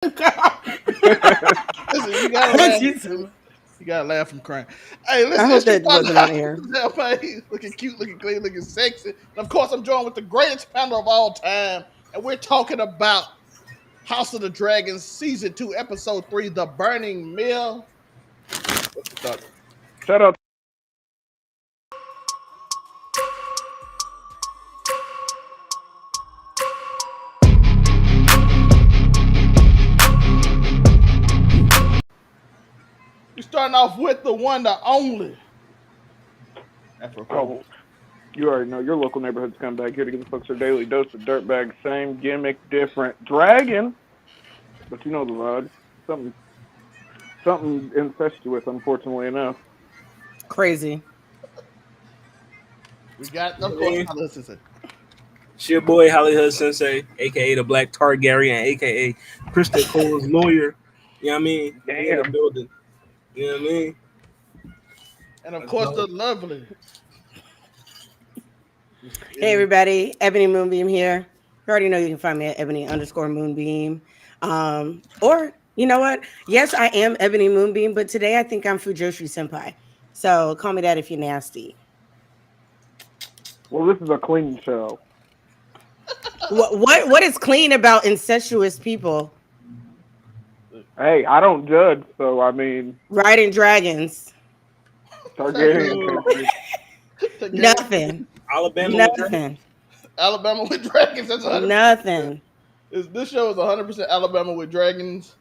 Listen, you gotta laugh. You gotta laugh from crying. Hey, I listen, hope it's your that partner, wasn't on air. looking cute, looking clean, looking sexy. And of course, I'm joined with the greatest panel of all time, and we're talking about House of the Dragons, season 2, episode 3, The Burning Mill. What's your thoughts? Shout out. We're starting off with the one, the only. Oh, you already know your local neighborhood's come back here to give the folks their daily dose of dirtbag. Same gimmick, different dragon. But you know the vibe. Something incestuous, unfortunately enough. Crazy. We got, of course, Man, Alicent. it's your boy Hollywood Sensei, aka the Black Targaryen, aka Krista Cole's lawyer. You know what I mean? We in the Damn. building. You know what I mean? And of Let's course, the go. lovely. Hey everybody, Ebony Moonbeam here. You already know you can find me at Ebony_Moonbeam. Or you know what? Yes, I am Ebony Moonbeam, but today I think I'm Fujoshi Senpai. So call me that if you're nasty. Well, this is a clean show. What is clean about incestuous people Hey, I don't judge, so I mean, riding dragons? Targaryen country. Nothing. Alabama with Drake. Nothing. Alabama with Dragons. That's 100%. Nothing. This show is 100% Alabama with Dragons.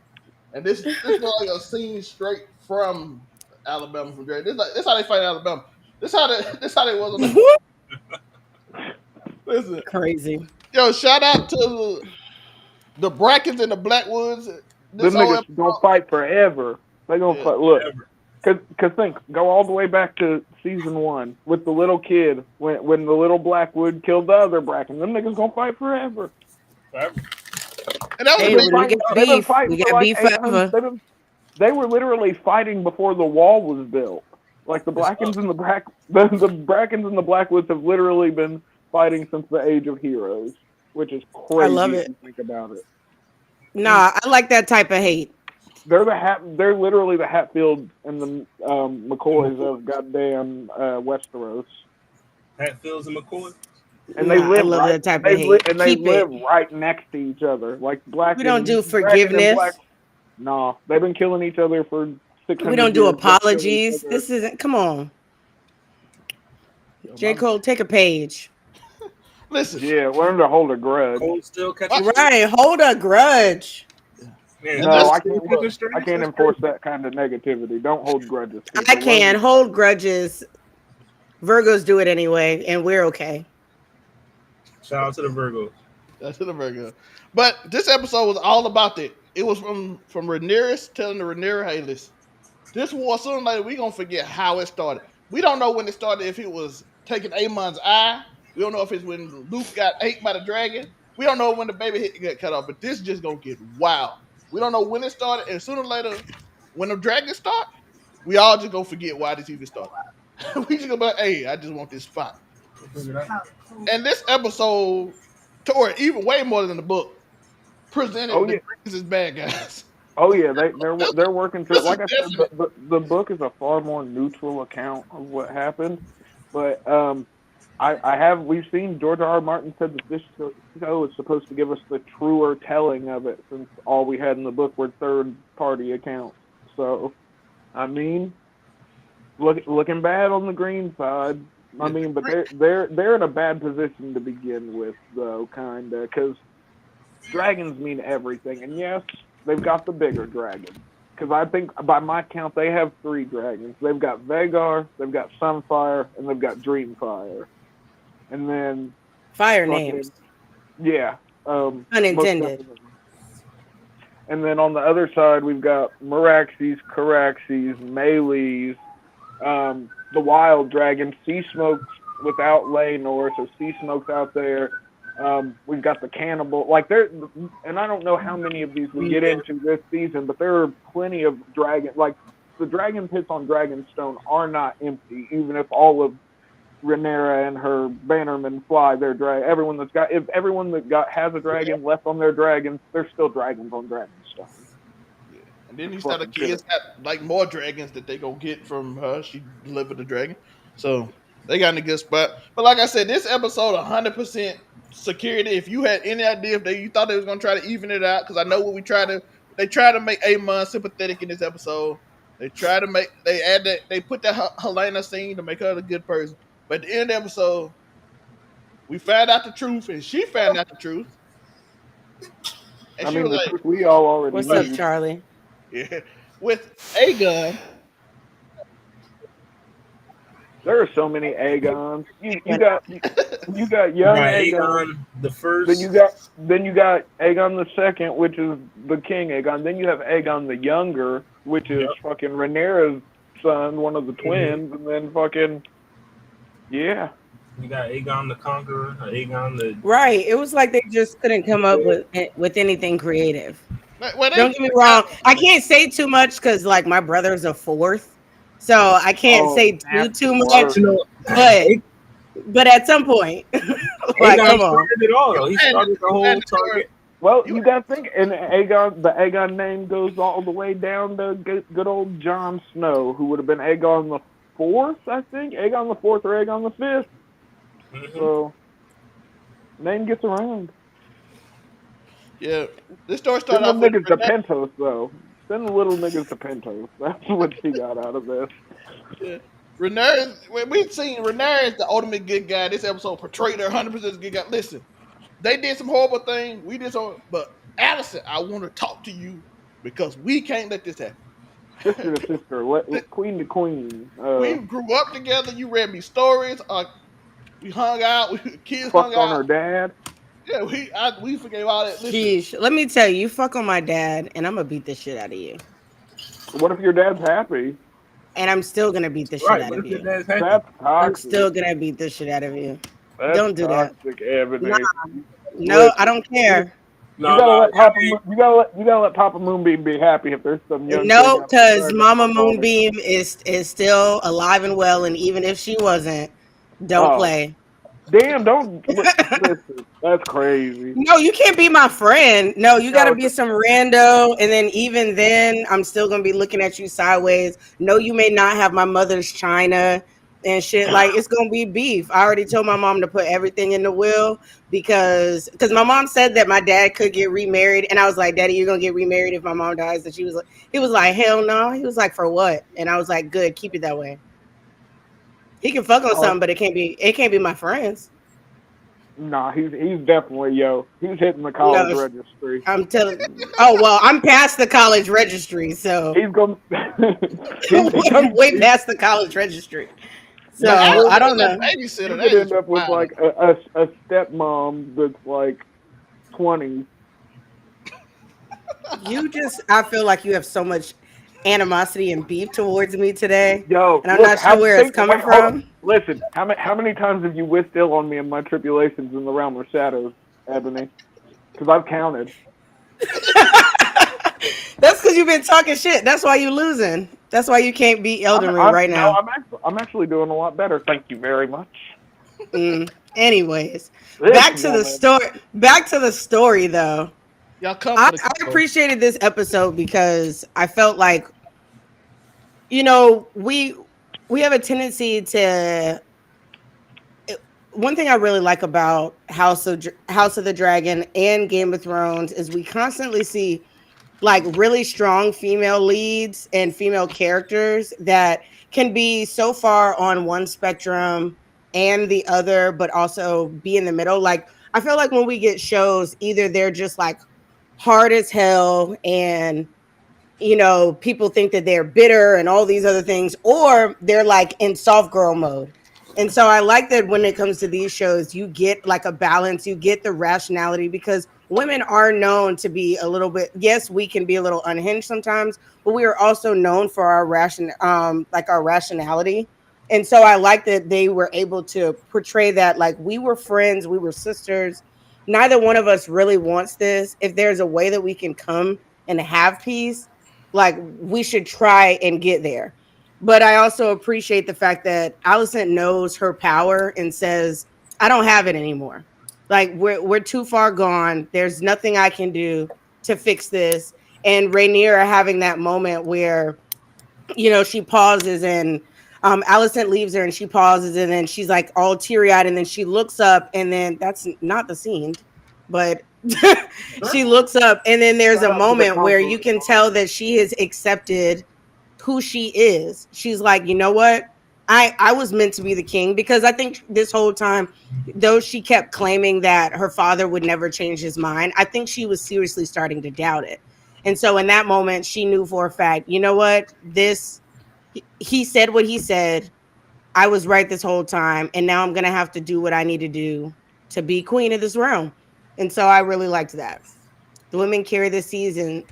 And this is like a scene straight from Alabama from Dragons. This how they fight Alabama. This how they was on the. Listen, Crazy. yo, shout out to the Brackens and the Blackwoods. This Them whole niggas gonna fight forever. They gonna Yeah. fight. Look, Ever. cause think, go all the way back to season 1 with the little kid when the little Blackwood killed the other Bracken. Them niggas gonna fight forever. Forever. and that was Hey, a we big. don't get They've been beef. fighting We for got like beef 800. forever. They were literally fighting before the wall was built. Like the Blackens and the the Brackens and the Blackwoods have literally been fighting since the Age of Heroes, which is I crazy love if it. you think about it. Nah, I like that type of hate. They're literally the Hatfields and the McCoys of goddamn Westeros, Hatfields and McCoy. and they Nah, I live love right that type of hate. they Keep it. live right next to each other, like We don't do Bracken and Black. forgiveness. Nah, they've been killing each other for We 600 don't do years. They kill each apologies. other. This isn't. Come on, Yo, J. Cole, take a page. listen, Yeah, learn to hold a grudge. Cold still catching. Right, hold a grudge. Man, And No, that's- I still can't. catching Look, strays? I can't That's enforce crazy. that kind of negativity. Don't hold grudges. I People. can hold grudges. Virgos do it anyway, and we're okay. Shout out to the Virgos. that's very good. But this episode was all about that. It was from Rhaenyra telling the Rhaenyra, hey, listen, this war sooner or later we gonna forget how it started. We don't know when it started. If it was taking Aemon's eye, we don't know if it's when Luke got ate by the dragon. We don't know when the baby hit got cut off. But this just gonna get wild. We don't know when it started, and sooner or later, when the dragons start, we all just gonna forget why this even started. We just gonna be like, hey, I just want this spot. And this episode, or even way more than the book, presented Oh the yeah. dragons as bad guys. Oh yeah. They're working through. This is Like I said, definite. the book is a far more neutral account of what happened. But we've seen George R. R. Martin said that this show is supposed to give us the truer telling of it, since all we had in the book were third party accounts. So, I mean, looking bad on the green side. I mean, but they're in a bad position to begin with, though, kinda, because dragons mean everything, and yes, they've got the bigger dragon. Because I think, by my count, they have 3 dragons. They've got Vagar, they've got Sunfire, and they've got Dreamfire. And then Fire fucking- names. yeah, most Unintended. definitely. And then on the other side, we've got Meraxes, Caraxes, Melees, the Wild Dragon, Sea Smokes without Laenor, so Sea Smokes out there. We've got the Cannibal, and I don't know how many of these we get into this season, but there are plenty of dragon, like the dragon pits on Dragonstone are not empty, even if all of Rhaenyra and her bannermen fly their dragon. Everyone that's got if everyone that got has a dragon left on their dragons, they're still dragons on Dragonstone. Yeah. And then It's these other fucking good. kids got like more dragons that they gonna get from her. She delivered the dragon, so they got in a good spot. But like I said, this episode 100% security. If you had any idea if you thought they was gonna try to even it out, because I know what they try to make Amon sympathetic in this episode. They put that Helena scene to make her a good person. But at the end of the episode, we found out the truth, and she found out the truth, and I she mean, was the like, truth we all already What's up, knew. Charlie? yeah, with a gun. There are so many Aegons. You got You young got Aegon. Aegon the Then first. you got Aegon the second, which is the King Aegon. Then you have Aegon the younger, which is Yep. fucking Rhaenyra's son, one of the Mhm. twins, and then fucking yeah. You got Aegon the Conqueror, Aegon the. Right. It was like they just couldn't come up with anything creative. Well, Don't get me wrong. I can't say too much because like my brother's a fourth, so I can't Oh, say that's too much. worse. You know, But at some point, like, Aegon come on. started it all. Though. He and started the whole Target. Well, you you got to think, and the Aegon name goes all the way down to good old Jon Snow, who would have been Aegon the fourth, I think, Aegon the fourth or Aegon the fifth. Mhm. So name gets around. yeah, this story Send started them off with niggas to Pentos, though. Send the little niggas to Pentos. That's what she got out of this. yeah. Rhaenyra. We've seen Rhaenyra is the ultimate good guy. This episode portrayed her 100% as a good guy. Listen, they did some horrible things. We did some, but Alicent, I want to talk to you because we can't let this Sister happen. to sister, queen to queen. We grew up together. You read me stories. We hung out. We kids hung Fucked on out. her dad. Yeah, we forgave all that. Listen, Sheesh. Let me tell you, you fuck on my dad, and I'm gonna beat the shit out of you. What if your dad's happy? And I'm still gonna beat the shit Right, out but of if your you. dad's happy, That's I'm toxic. still gonna beat the shit out of you. That's Don't do that. toxic, Ebony. Nah. No, Listen, I don't care. you gotta let Papa. You gotta let Papa Moonbeam be happy if there's some young kid No, out there because trying to Mama fuck on her. Moonbeam is still alive and well, and even if she wasn't, don't Oh, play. damn! Don't listen. That's crazy. No, you can't be my friend. No, you got to No, be some rando, and then even then, I'm still gonna be looking at you sideways. No, you may not have my mother's china and shit. Like it's gonna be beef. I already told my mom to put everything in the will because my mom said that my dad could get remarried, and I was like, Daddy, you're gonna get remarried if my mom dies. And he was like, hell no. He was like, for what? And I was like, good, keep it that way. He can fuck on oh, something, but it can't be my friends. nah. He's definitely He's hitting the college No, registry. I'm telling. Oh well, I'm past the college registry, so He's going. I'm way past the college registry. So but Alicent I is don't a know. babysitter. You That could is end up with wild. like a stepmom that's like 20. I feel like you have so much animosity and beef towards me today, Yo, and I'm look, not sure where it's coming hold on. from. Listen, how many times have you wished ill on me in my tribulations in the realm of shadows, Ebony? Because I've counted. That's because you've been talking shit. That's why you losing. That's why you can't beat Elden Ring right No, now. I'm actually doing a lot better. Thank you very much. Anyways, This back to the woman. story. Back to the story, though. Y'all come I for the kill. appreciated this episode because I felt like you know we have a tendency to one thing I really like about House of the Dragon and Game of Thrones is we constantly see like really strong female leads and female characters that can be so far on one spectrum and the other but also be in the middle. Like I feel like when we get shows either they're just like hard as hell and people think that they're bitter and all these other things, or they're like in soft girl mode. And so I like that when it comes to these shows, you get like a balance, you get the rationality because women are known to be a little bit, yes, we can be a little unhinged sometimes, but we are also known for our our rationality. And so I like that they were able to portray that like we were friends, we were sisters. Neither one of us really wants this. If there's a way that we can come and have peace, like we should try and get there. But I also appreciate the fact that Alicent knows her power and says, "I don't have it anymore. Like we're too far gone. There's nothing I can do to fix this." And Rhaenyra having that moment where she pauses and Alicent leaves her and she pauses and then she's like all teary eyed and then she looks up and then that's not the scene, but she looks up and then there's Shout a out to the moment where you convoluted can tell that she has accepted who she is. She's like, you know what? I was meant to be the king because I think this whole time, though she kept claiming that her father would never change his mind, I think she was seriously starting to doubt it. And so in that moment, she knew for a fact, you know what? He said what he said. I was right this whole time. And now I'm going to have to do what I need to do to be queen of this realm. And so I really liked that. The women carry this season.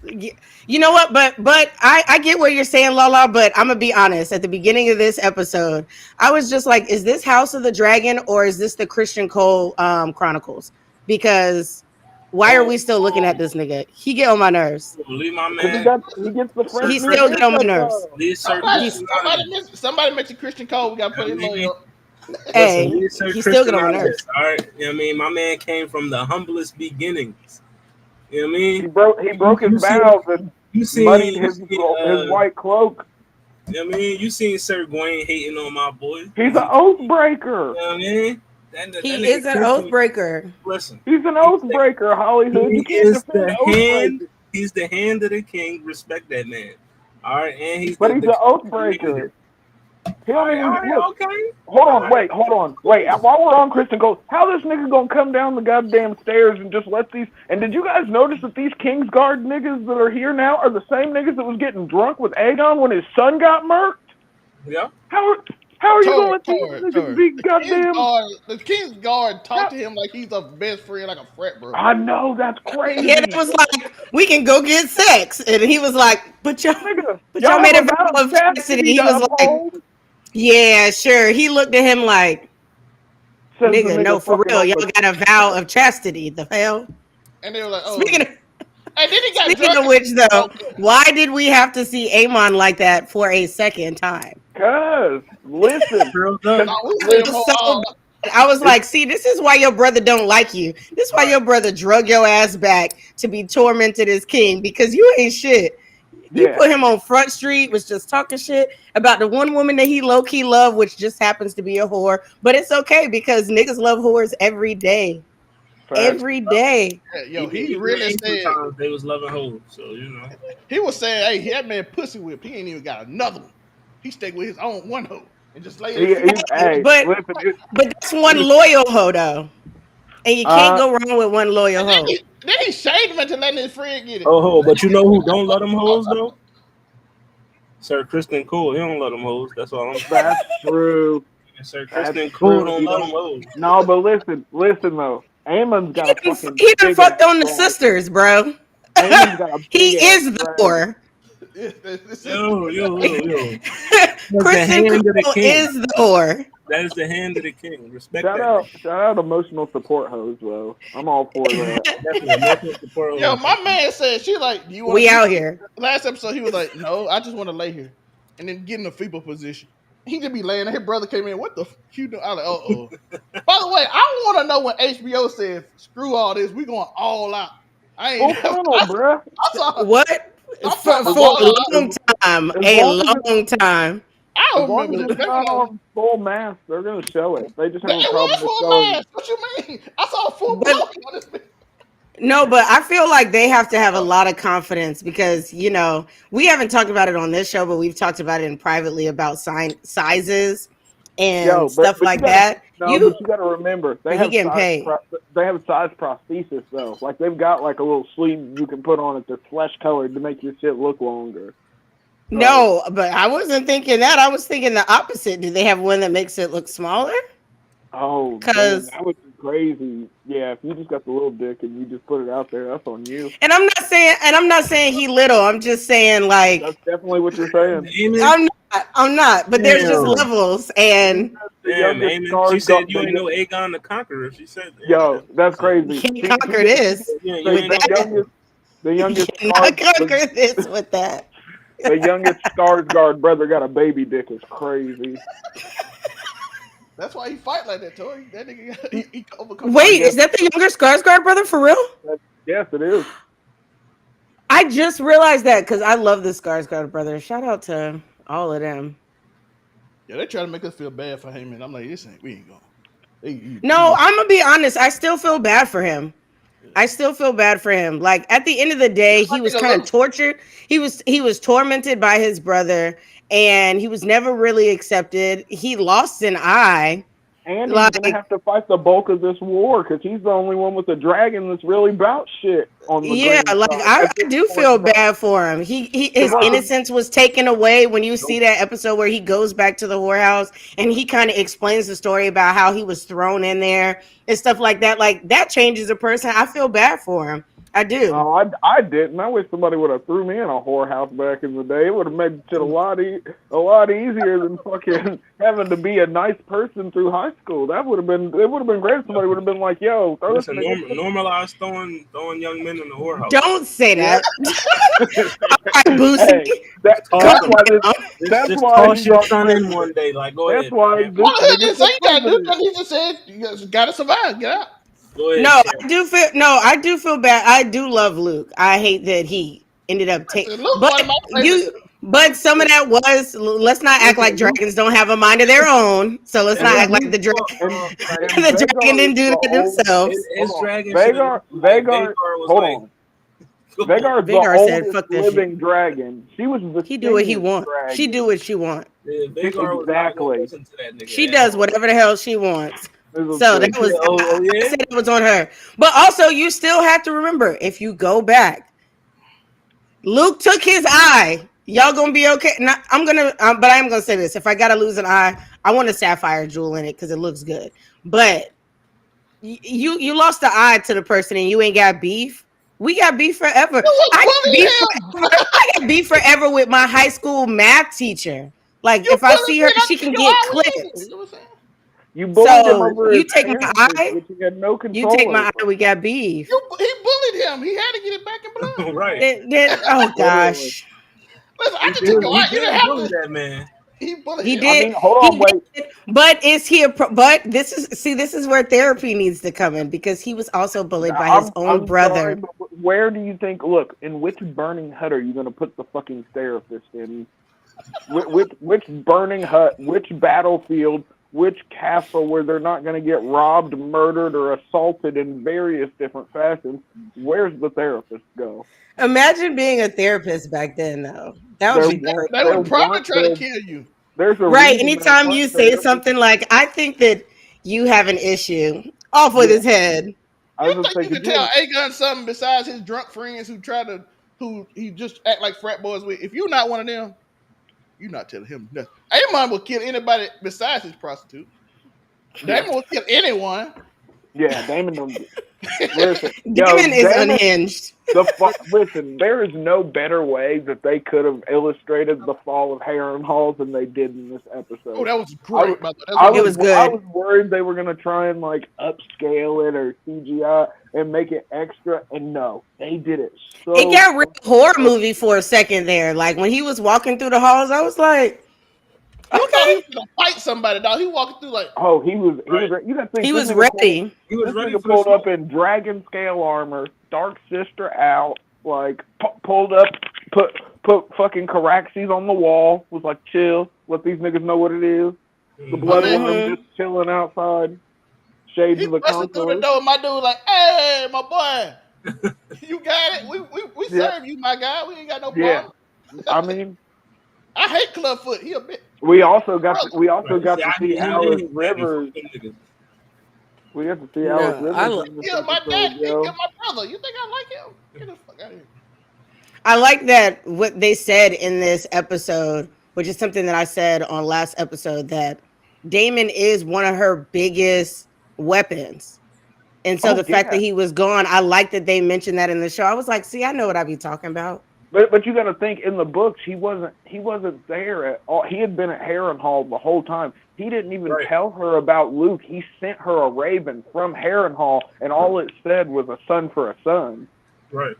You know what? But I get what you're saying, Lala. But I'm gonna be honest. At the beginning of this episode, I was just like, "Is this House of the Dragon or is this the Christian Cole Chronicles?" Because why are we still looking at this nigga? He get on my nerves. Leave my Because man. he gets the Sir He Frenchman still get on my haircut nerves. though. Leave Sir Somebody, He's Christian out of somebody, this. somebody mentioned Christian Cole. We got to put his lawyer up. Listen, Hey, leave Sir he still get Christian on my out of nerves. this. All right. You know what I mean? My man came from the humblest beginnings. You know what I mean? He broke his You seen- vows and You muddied seen, his white cloak. you know what I mean? You seen Sir Gawain hating on my boy. He's an oath You breaker. know what I mean? That He nigga is an oath Christian, breaker. listen. He's an oath breaker, Hollywood. You He can't is defend the oath hand. breakers. He's the hand of the king. Respect that man. All right, and he's But the he's an oath breaker. He don't even look. okay. Hold on, wait. While we're on Kristen Cole, how this nigga gonna come down the goddamn stairs and just let these? And did you guys notice that these Kingsguard niggas that are here now are the same niggas that was getting drunk with Aegon when his son got murked? Yeah. How are you gonna let these niggas be goddamn? The King's Guard talked to him like he's a best friend, like a frat bro. I know that's crazy. Yeah, it was like we can go get sex, and he was like, "But y'all, Nigga, but y'all y'all made a have vow of chastity." He to was like, uphold. "Yeah, sure." He looked at him like, Says the "Nigga, no, for fucking real, off y'all got a vow of chastity." The hell. And they were like, "Oh." Speaking of, And then he got speaking drunk. of which, though, why did we have to see Amon like that for a second time? Cause listen, Girls up. No, we It see him was whole so all- bad. I was like, "See, this is why your brother don't like you. This is why your brother drug your ass back to be tormented as king because you ain't shit." You Yeah. put him on Front Street, was just talking shit about the one woman that he low key loved, which just happens to be a whore. But it's okay because niggas love whores every day. Facts. Every day. Yo, he Even really ancient said times they was loving hoes, so you know. he was saying, "Hey, that man pussy whip. He ain't even got another one. He stayed with his own one hoe and just lay his feet." Hey, But listen, but that's one loyal hoe though. And you can't go wrong with one loyal And then hoe. he shaved him into letting his friend get it. Oh, but you know who don't let them hoes though? Sir Kristen Cole. He don't let them hoes. That's all I'm saying. that's true. Sir That's Kristen Cole true. don't let them hoes. No, but listen though. Amon's got a fucking. He done big fucked ass on the bag. sisters, bro. Amon's got a He big is ass the bag. whore. Yo. Kristen hand of the Cole king. is the whore. That is the hand of the king. Respect Shout that. out emotional support hoes though. I'm all for that. Definitely. Emotional support. Yo, my man said she like, "Do you want?" We out here. Last episode, he was like, "No, I just want to lay here," and then get in a fetal position. He just be laying there. His brother came in. What the f you doing? I was like, "Oh." By the way, I want to know when HBO said, "Screw all this. We going all out." I Full ain't. frontal, bruh. I saw. What? I'm For talking a about long time. as A long as long time. I As don't long remember as this. it's not on full mass, they're gonna show it. They just have That a was problem with full showing. mass. What you mean? I saw full But- blown on this bitch. No, but I feel like they have to have a lot of confidence because, we haven't talked about it on this show, but we've talked about it in privately about sizes and stuff but like you gotta, that. No, but you got to remember But he getting paid. They have size prosthesis though. Like they've got like a little sleeve you can put on it that's flesh colored to make your shit look longer. No, but I wasn't thinking that. I was thinking the opposite. Do they have one that makes it look smaller? Oh, 'Cause- that would be crazy. Yeah, if you just got the little dick and you just put it out there, that's on you. And I'm not saying he little. I'm just saying like That's definitely what you're saying. I'm not. But there's just Damn. levels and Damn, Amen. She said you ain't no Aegon the Conqueror. She said, Yo, that's crazy. you can't conquer this. Yeah, you with ain't no that. The youngest You cannot conquer this with that. The youngest Skarsgård brother got a baby dick is crazy. That's why he fight like that, Tori. That nigga, he overcome. Wait, is that the younger Skarsgård brother for real? Yes, it is. I just realized that because I love the Skarsgård brothers. Shout out to all of them. Yeah, they try to make us feel bad for him, and I'm like, we ain't going. No, I'm gonna be honest. I still feel bad for him. I still feel bad for him. Like at the end of the day, he was kind of tortured. He was tormented by his brother, and he was never really accepted. He lost an eye. And he's gonna have to fight the bulk of this war because he's the only one with a dragon that's really about shit on the I do feel bad for him. His innocence was taken away when you see that episode where he goes back to the whorehouse and he kind of explains the story about how he was thrown in there and stuff like that. Like that changes a person. I feel bad for him. I do. Oh, I didn't. I wish somebody would have threw me in a whorehouse back in the day. It would have made shit a lot easier than fucking having to be a nice person through high school. It would have been great if somebody would have been like, "Yo, normalize throwing young men in the whorehouse." Don't say that. Hey, that's why toss your son in one day. Like, go ahead. That's why. He just said you gotta survive. Get out. No, I do feel bad. I do love Luke. I hate that he ended up taking. But some of that was. Let's not act like dragons don't have a mind of their own. So let's not act like the dragon didn't do that themselves. Vhagar. Hold on. Vhagar's the oldest living dragon. He do what he want. She do what she want. Exactly. She does whatever the hell she wants. So that was I said it was on her. But also you still have to remember, if you go back, Luke took his eye. Y'all gonna be okay. But I am gonna say this. If I gotta lose an eye, I want a sapphire jewel in it because it looks good. But you lost the eye to the person and you ain't got beef. We got beef forever. I got beef forever with my high school math teacher. Like if I see her, she can get clipped. You bullied him over you take my eye. You had no control. You take my eye. We got beef. He bullied him. He had to get it back in blood. Right. Oh gosh. Listen, I just took your eye. You didn't have to. That man. He bullied. He did. I mean, hold on, wait. But is he But this is where therapy needs to come in because he was also bullied by his own brother. Sorry, but where do you think? Look, in which burning hut are you going to put the fucking therapist in? Which burning hut? Which battlefield? Which castle where they're not going to get robbed, murdered, or assaulted in various different fashions? Where's the therapist go? Imagine being a therapist back then, though. That would be great. They would probably try to kill you. Right. Anytime you say something like, I think that you have an issue, off with his head. You think you can tell A-Gun something besides his drunk friends who he just act like frat boys with? If you're not one of them, you're not telling him nothing. A-Man will kill anybody besides his prostitute. Damon will kill anyone. Yeah, Damon don't. Listen, Damon is unhinged. Listen, there is no better way that they could have illustrated the fall of Harrenhal than they did in this episode. Oh, that was great. It was good. I was worried they were going to try and upscale it or CGI and make it extra, and no, they did it. It got real horror movie for a second there. Like when he was walking through the halls, I was like, okay, he was gonna fight somebody, dog. He walking through like, oh, he was ready. He was ready. Pulled up in dragon scale armor, Dark Sister out, pulled up, put fucking Caraxes on the wall. Was like, chill, let these niggas know what it is. The blood worm just chilling outside. Shades of the console. Through the door, my dude like, hey, my boy, you got it. We serve you, my guy. We ain't got no problem. Yeah, I mean, I hate Clubfoot. He a bit. We also got to see Alice Rivers. We have to see Alice Rivers. Yeah, my dad. He killed my brother. You think I like him? Get the fuck out of here. I like that what they said in this episode, which is something that I said on last episode, that Damon is one of her biggest weapons. And so the fact that he was gone, I like that they mentioned that in the show. I was like, see, I know what I be talking about. But you got to think, in the books, he wasn't there at all. He had been at Harrenhal the whole time. He didn't even tell her about Luke. He sent her a raven from Harrenhal, and all it said was a son for a son. Right.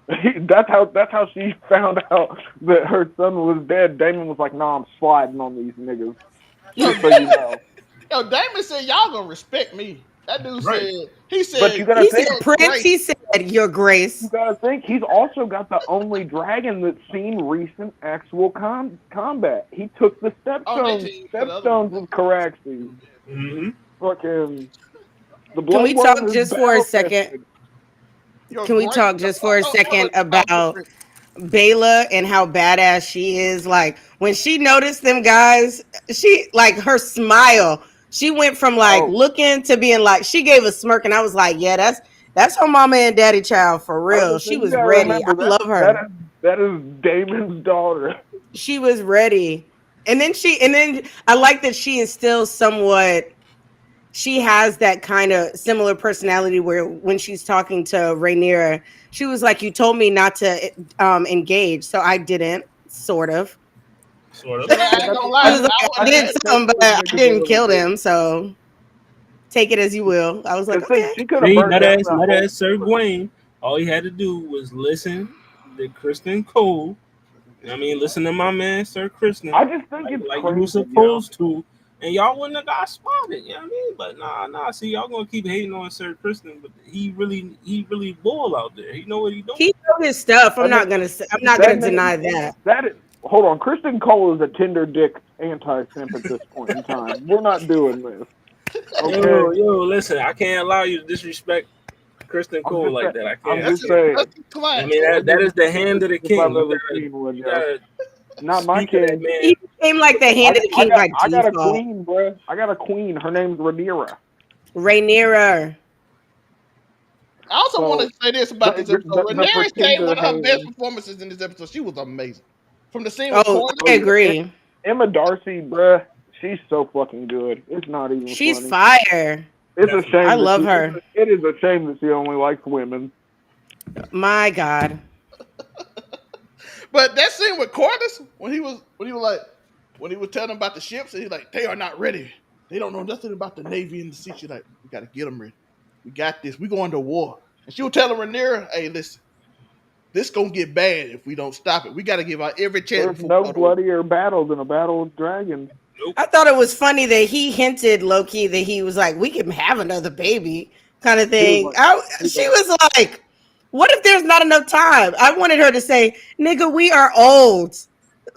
That's how she found out that her son was dead. Damon was like, "Nah, I'm sliding on these niggas." Yo, Just so you know. yo, Damon said y'all gonna respect me. That dude Right. said he But you said gotta He think. said, Prince, he Grace. said, Your You Grace. gotta think. He's also got the only dragon that's seen recent actual combat. He took the On their stepstones. team for the other Stepstones one. with Caraxes. Mm-hmm. Fucking the Can we talk bloodworm is just for a battle second? tested. Your Can we Grace. talk just for a Tell second us about your about Grace. Bela and how badass she is? Like when she noticed them guys, she like her smile. She went from like Oh, looking to being like she gave a smirk, and I was like, yeah, that's her mama and daddy child for I real. was She gonna say, you was gotta ready. I remember love that her. that is Damon's daughter. She was ready, and then I like that she is still somewhat. She has that kind of similar personality where when she's talking to Rhaenyra, she was like, "You told me not to engage, so I didn't." Sort of. Sort of. But I ain't Like, gonna She lie, was like, I "I wouldn't did have. something, but those I niggas a didn't little kill bit. them. So take it as you will." I was like, Cause think "Okay." she could have See, burnt down that let whole. us Sir Gawain. All he had to do was listen to Kristen Cole. I mean, listen to my man, Sir Kristen, I just think it's like you were crazy, yo. supposed to, and y'all wouldn't have got spotted. You know what I mean? But nah. See, y'all gonna keep hating on Sir Kristen, but he really bull out there. He know what he doing. He know his stuff. I mean, I'm not that gonna name, deny that. that is. Hold on, Kristen Cole is a Tinder dick anti-simp at this point in time. We're not doing this, okay? Listen, I can't allow you to disrespect Kristen I'm Cole just saying. like that. I I'm can't. I just can't. saying. That's I class. mean, that is the hand of the If I've king. ever seen one, You yo. gotta Not my speak to that king. man. He became like the hand of the king by I got a default. queen, bro. I got a queen. Her name's Rhaenyra. Rhaenyra. I also want So to say this about this episode. the Rhaenyra came pretender one of her best hand. performances in this episode. She was amazing. From the scene with Oh, Corlys. I Oh yeah, agree. Emma Darcy, bruh. She's so fucking good. It's not even She's funny. fire. It's a Definitely. I shame that love her. it is a shame that she only likes women. My God. But that scene with Corlys, when he was telling them about the ships, and he's like, they are not ready. They don't know nothing about the Navy and the sea. She's like, we got to get them ready. We got this. We going to war. And she was telling Rhaenyra, hey, listen, this gonna get bad if we don't stop it. We got to give out every chance There's before we no go to war. bloodier battle than a battle with dragons. Nope. I thought it was funny that he hinted low key that he was like, we can have another baby kind of He was thing. like, he was She like, was like, what if there's not enough time? I wanted her to say, nigga, we are old.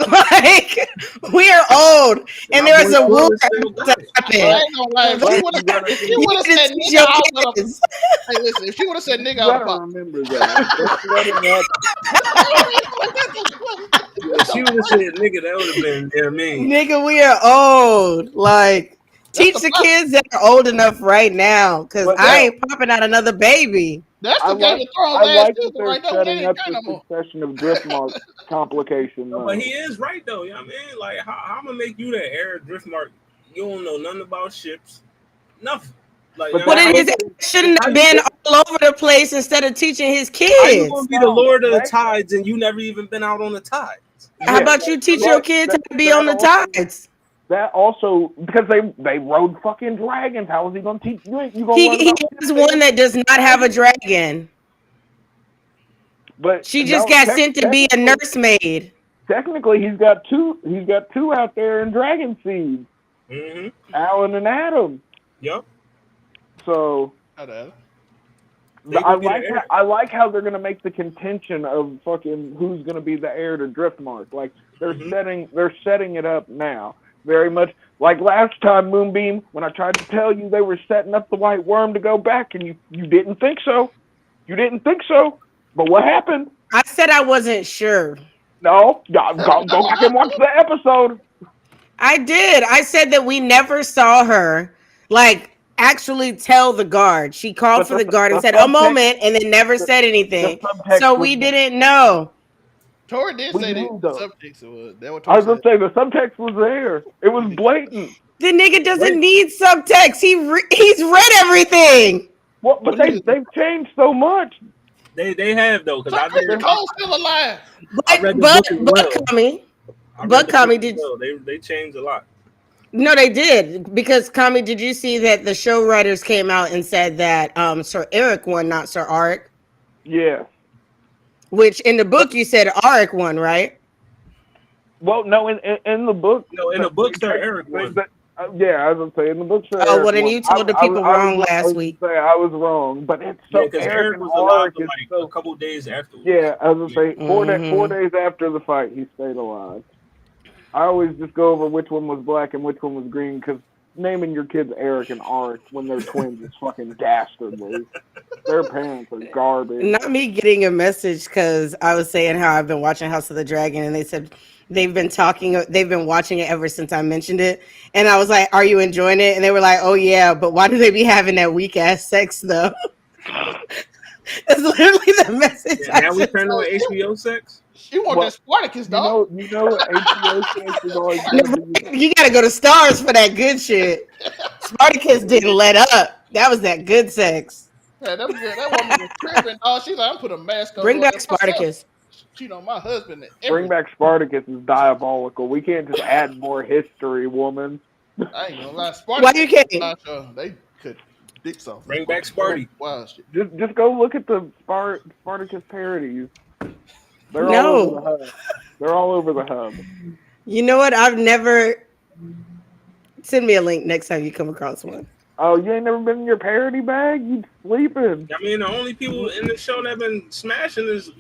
Like, we are old. And My there is boy a war Cole is still about to dying. I happen. but ain't gonna lie. you gotta If she You would have need to said teach nigga, your I would have. kids. Hey, listen. If she would have said nigga, you I would have gotta popped. remember that. Don't let it Yeah, she would have said nigga, that would have been mean. Nigga, we are old. Like, That's teach the the plot. kids that are old enough right now. Cause But I That's, yo, ain't popping out another baby. that's I the Game like of Thrones I ass like that season they're right there. They setting ain't up care the no more. succession of Driftmark complication But though. he is right though. You know what I mean? Like, how I'm gonna make you the heir of Driftmark? You don't know nothing about ships, nothing. Like, you But know what What I that it mean? is, it also shouldn't How have you been gonna, all over the place instead of teaching his how you gonna kids. be the no lord of the that tides and you never even been out on the tides? How yes, about you teach your but kids how to be that on the also tides? because they rode fucking dragons. How is he gonna teach you? You gonna learn He about has one that does not have a dragon. but She just no got sent to be a nursemaid. technically he's got two out there in dragon seed, Mm-hmm. Alan and Adam. Yep. So They gonna be the heir. I like how they're gonna make the contention of fucking who's gonna be the heir to Driftmark. Like Mm-hmm. they're setting it up now. Very much like last time, Moonbeam, when I tried to tell you they were setting up the White Worm to go back, and you didn't think so. You didn't think so. But what happened? I said I wasn't sure. No, go back and watch the episode. I did. I said that we never saw her like actually tell the guard. She called But for the guard and the said a subtext moment and then never the, said the anything. subtext So was we didn't know. Tori did we say that knew the though. subjects was that what I Tori was gonna said. say the subtext was there. It was blatant. The nigga doesn't Wait, need subtext. He's read everything. what? But What is they've changed so much. They have though, because so Kristen Cole's still alive. I But read the but book as but well. Kami, I read but the book Kami as did well. They changed a lot. no they did because Kami, did you see that the show writers came out and said that Sir Eric won, not Sir Arik? Yeah. Which in the book you said Arik won, right? Well, no, in the book, No, in the books, Sir Eric won. Yeah, I was gonna say in the book, Sir Oh, Eric well, then won. you told the people wrong I last was week. gonna say I was wrong, but it's Yeah, so because Eric Eric and was alive Arik for is like so. a couple days afterwards. Yeah, I was gonna say 4 Mhm. days after the fight, he stayed alive. I always just go over which one was black and which one was green because naming your kids Eric and Arik when they're twins is fucking dastardly. Their parents are garbage. Not me getting a message because I was saying how I've been watching House of the Dragon, and they said they've been watching it ever since I mentioned it. And I was like, "Are you enjoying it?" And they were like, "Oh yeah, but why do they be having that weak ass sex though?" That's literally the message. Yeah, I now we just turn on HBO sex. She want Well, that Spartacus, dog. you know what HBO sex is always no, gonna be. you got to go to Stars for that good shit. Spartacus didn't let up. That was that good sex. Yeah, that good. That woman was tripping. Oh, she's like, I'm put a mask over Bring her. back Myself. Spartacus. Cheat on my husband and Bring everything. back Spartacus is diabolical. We can't just add more history, woman. I ain't gonna lie. Why Spartacus, you can't? they could dicks off. Bring back Sparty. Wow, shit. Just go look at the Spartacus parodies. They're all over the No. hub. They're all over the hub. You know what? I've never. Send me a link next time you come across one. Oh, you ain't never been in your parody bag? You sleeping? I mean, the only people in the show that have been smashing is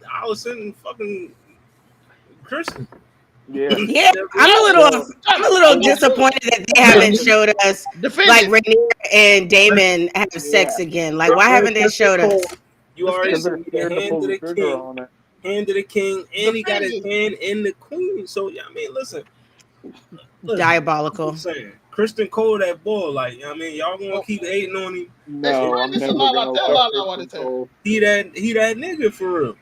Alicent and fucking Kristen. Yeah. Yeah, I'm a little disappointed that they haven't showed us like Rhaenyra and Damon have sex again. Like, why haven't they showed us? You already Because they're see the scared to hand pull of the the trigger king, on it. hand of the king, and he got his hand in the queen. So yeah, I mean, listen, Diabolical. I'm saying Kristen Cole that boy, like I mean, y'all gonna keep hating on him. No, I'm This is never Lala. gonna Tell let Lala what Kristen it tell. Cole. He that nigga for real.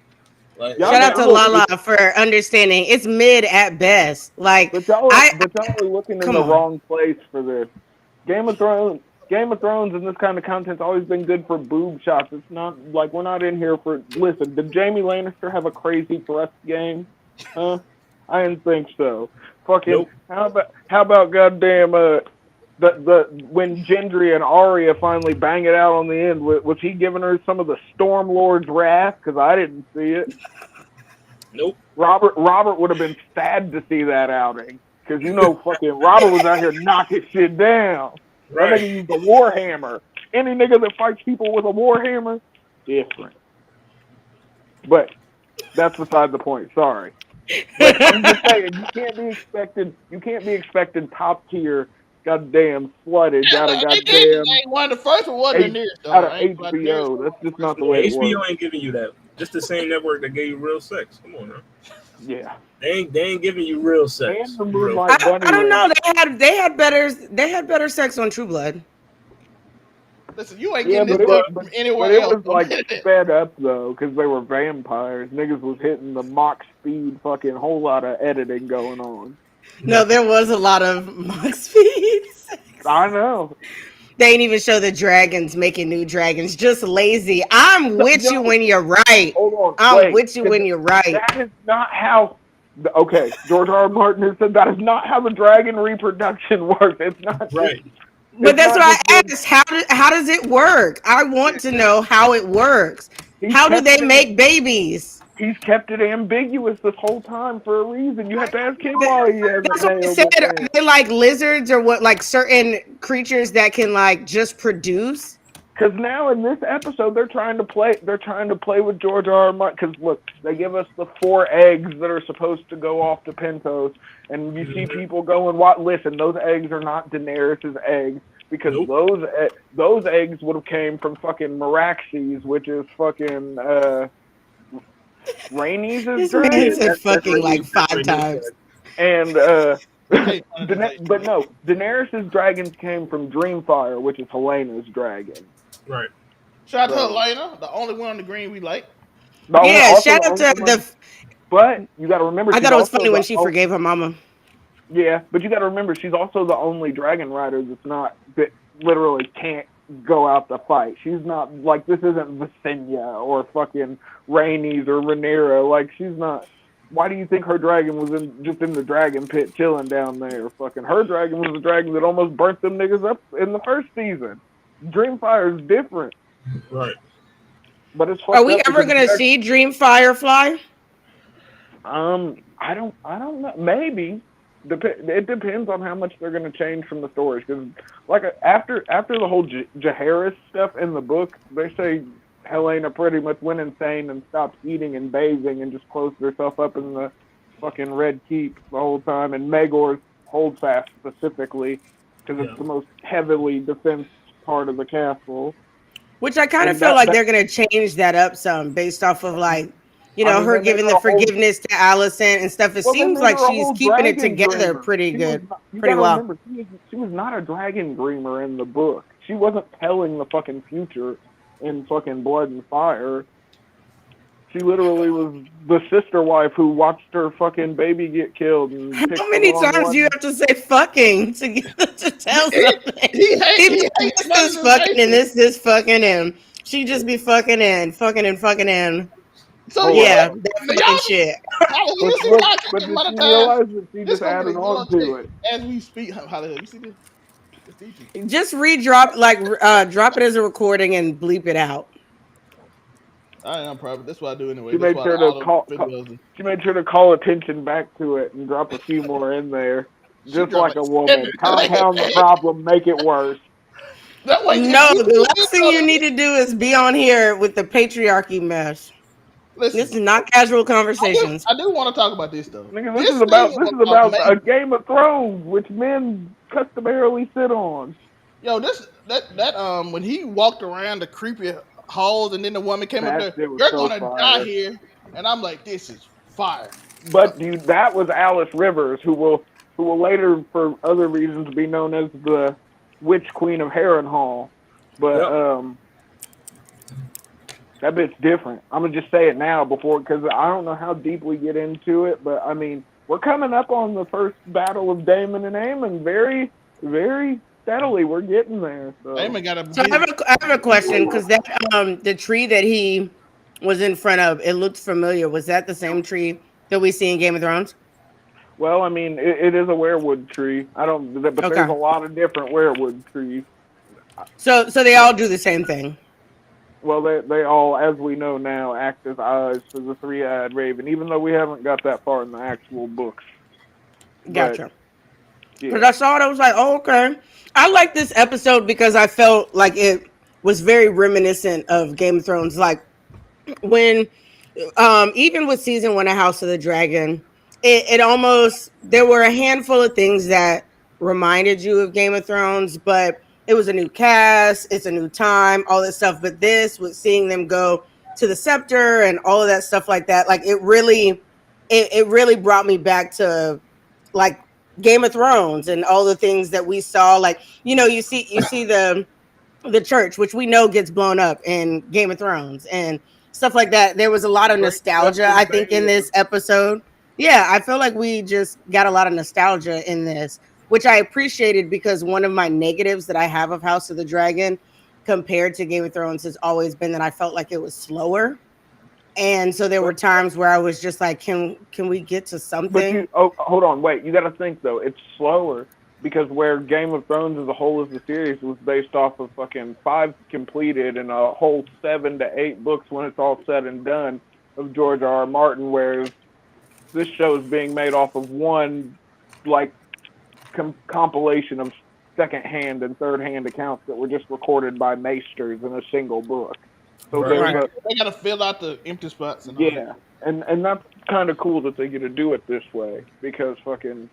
Like, Y'all Shout out got- to look, Lala for understanding. It's mid at best. Like, But y'all I are looking in come the on. wrong place for this. Game of Thrones and this kind of content's always been good for boob shots. It's not like we're not in here for. Listen, did Jaime Lannister have a crazy thrust game? Huh? I didn't think so. Fucking. Nope. How about goddamn the when Gendry and Arya finally bang it out on the end? Was he giving her some of the Storm Lord's wrath? Because I didn't see it. Nope. Robert would have been sad to see that outing. Because fucking Robert was out here knocking shit down. Right. That nigga used a warhammer. Any nigga that fights people with a warhammer, different. But that's beside the point. Sorry. But I'm just saying, you can't be expecting top tier goddamn sluttage out of goddamn One of the first one wasn't the nearest though. out of I ain't gonna lie, the nearest HBO. one That's was just not the Kristen. way it HBO works. ain't giving you that. Just the same network that gave you real sex. Come on now. Yeah. They ain't giving you real sex. And the Moonlight Bunny. I don't know. They had better sex on True Blood. Listen, you ain't Yeah, getting but this it, from anywhere but it else. was like sped up though, because they were vampires. Niggas was hitting the Mach speed, fucking whole lot of editing going on. No, there was a lot of mock speeds. I know. They ain't even show the dragons making new dragons. Just lazy. I'm with you when you're right. Hold on. I'm with you when you're right. That is not how. Okay, George R. R. Martin has said that is not how the dragon reproduction works. It's not right. But that's what I asked. How does it work? I want to know how it works. How do they make babies? He's kept it ambiguous this whole time for a reason. You have to ask him why he hasn't That's what I nailed said. it. Are they like lizards or what? Like certain creatures that can like just produce? Because now in this episode they're trying to play with George R. R. Martin. Because look, they give us the 4 eggs that are supposed to go off to Pentos, and you see people going, "What? Listen, those eggs are not Daenerys' eggs." Because those eggs would have came from fucking Meraxes, which is fucking Rhaenys' This man dragon. said fucking like 5 times. And but no, Daenerys' dragons came from Dreamfire, which is Helena's dragon. Right. Shout out to Helena, the only one on the green we like. Shout out to the. But you got to remember, I thought it was funny when she forgave her mama. Yeah, but you got to remember, she's also the only dragon rider that literally can't go out to fight. She's not like, this isn't Visenya or fucking Rhaenys or Rhaenyra. Like, she's not. Why do you think her dragon was just in the dragon pit chilling down there? Fucking her dragon was the dragon that almost burnt them niggas up in the first season. Dreamfire is different. Right. But it's Are fucked we up ever because gonna see Dream Firefly? I don't know. Maybe. It depends on how much they're going to change from the stories. Because, like, after the whole Jaharis stuff in the book, they say Helena pretty much went insane and stopped eating and bathing and just closed herself up in the fucking Red Keep the whole time. And Maegor's Holdfast specifically, because Yeah. it's the most heavily defensed part of the castle. Which I kind of And feel like that they're gonna change that up some based off of like, I mean, her they made giving her the a whole forgiveness to Alicent and stuff. It Well, they seems made like her a she's whole keeping it dragon together dreamer. pretty She was good, not, you pretty got to well. remember, she was not a dragon dreamer in the book. She wasn't telling the fucking future in fucking Blood and Fire. She literally was the sister wife who watched her fucking baby get killed and How picked the many wrong times do you one. have to say fucking to to tell he, something? he Even hates this is running his fucking and bases. this fucking and she just be fucking and fucking and fucking and So Oh you well. yeah, know, that fucking y'all, shit. Holly, you But see look, how I but took the did amount of you time? realize that she This just gonna be added a on little to check it? as we speak. Holly, you see this? It's teaching. Just redrop drop it as a recording and bleep it out. I am private. That's what I do anyway. She That's made why sure to all those call, videos. she made sure to call attention back to it and drop a few more in there, She just dropped like like a 7. woman. Compound the problem, make it worse. That way, if No, you the do last thing you need to do is be on here with the patriarchy mess. This listen, is not casual I do, conversations. I do want to talk about this though. Nigga, this This is thing about this was is about a amazing. Game of Thrones, which men customarily sit on. Yo, when he walked around the creepy halls and then the woman came up That there, shit was you're so gonna die fire. here, and I'm like, this is fire. Uh, But dude, that was Alice Rivers, who will later, for other reasons, be known as the Witch Queen of Harrenhal. But Yep. that bit's different. I'm gonna just say it now before, because I don't know how deep we get into it, but I mean, we're coming up on the first battle of Daemon and Aemon very, very steadily. We're getting there. So Damon got a So busy. I have a question because that the tree that he was in front of, it looked familiar. Was that the same tree that we see in Game of Thrones? well, I mean, it is a werewood tree. I don't, but there's a Okay. lot of different werewood trees. So they all do the same thing. Well, they all, as we know now, act as eyes for the three-eyed raven, even though we haven't got that far in the actual books. But Gotcha. Because yeah, I saw it, I was like, oh, okay. I like this episode because I felt like it was very reminiscent of Game of Thrones. Like when even with season one of House of the Dragon, it almost there were a handful of things that reminded you of Game of Thrones, but it was a new cast, it's a new time, all this stuff. But this, with seeing them go to the scepter and all of that stuff like that, like it really brought me back to like Game of Thrones and all the things that we saw. Like, you see the church, which we know gets blown up in Game of Thrones and stuff like that. There was a lot of great nostalgia, weapons I think, in banging. this episode. Yeah, I feel like we just got a lot of nostalgia in this, which I appreciated because one of my negatives that I have of House of the Dragon compared to Game of Thrones has always been that I felt like it was slower. And so there were But times where I was just like, can we get to but something? you hold on, wait. You got to think though. It's slower because where Game of Thrones as a whole as a series was based off of fucking 5 completed and a whole 7 to 8 books when it's all said and done of George R. R. Martin, whereas this show is being made off of one like compilation of second-hand and third-hand accounts that were just recorded by maesters in a single book. So Right. there's Right. a They gotta fill out the empty spots and all that. yeah, and that's kind of cool that they get to do it this way because fucking,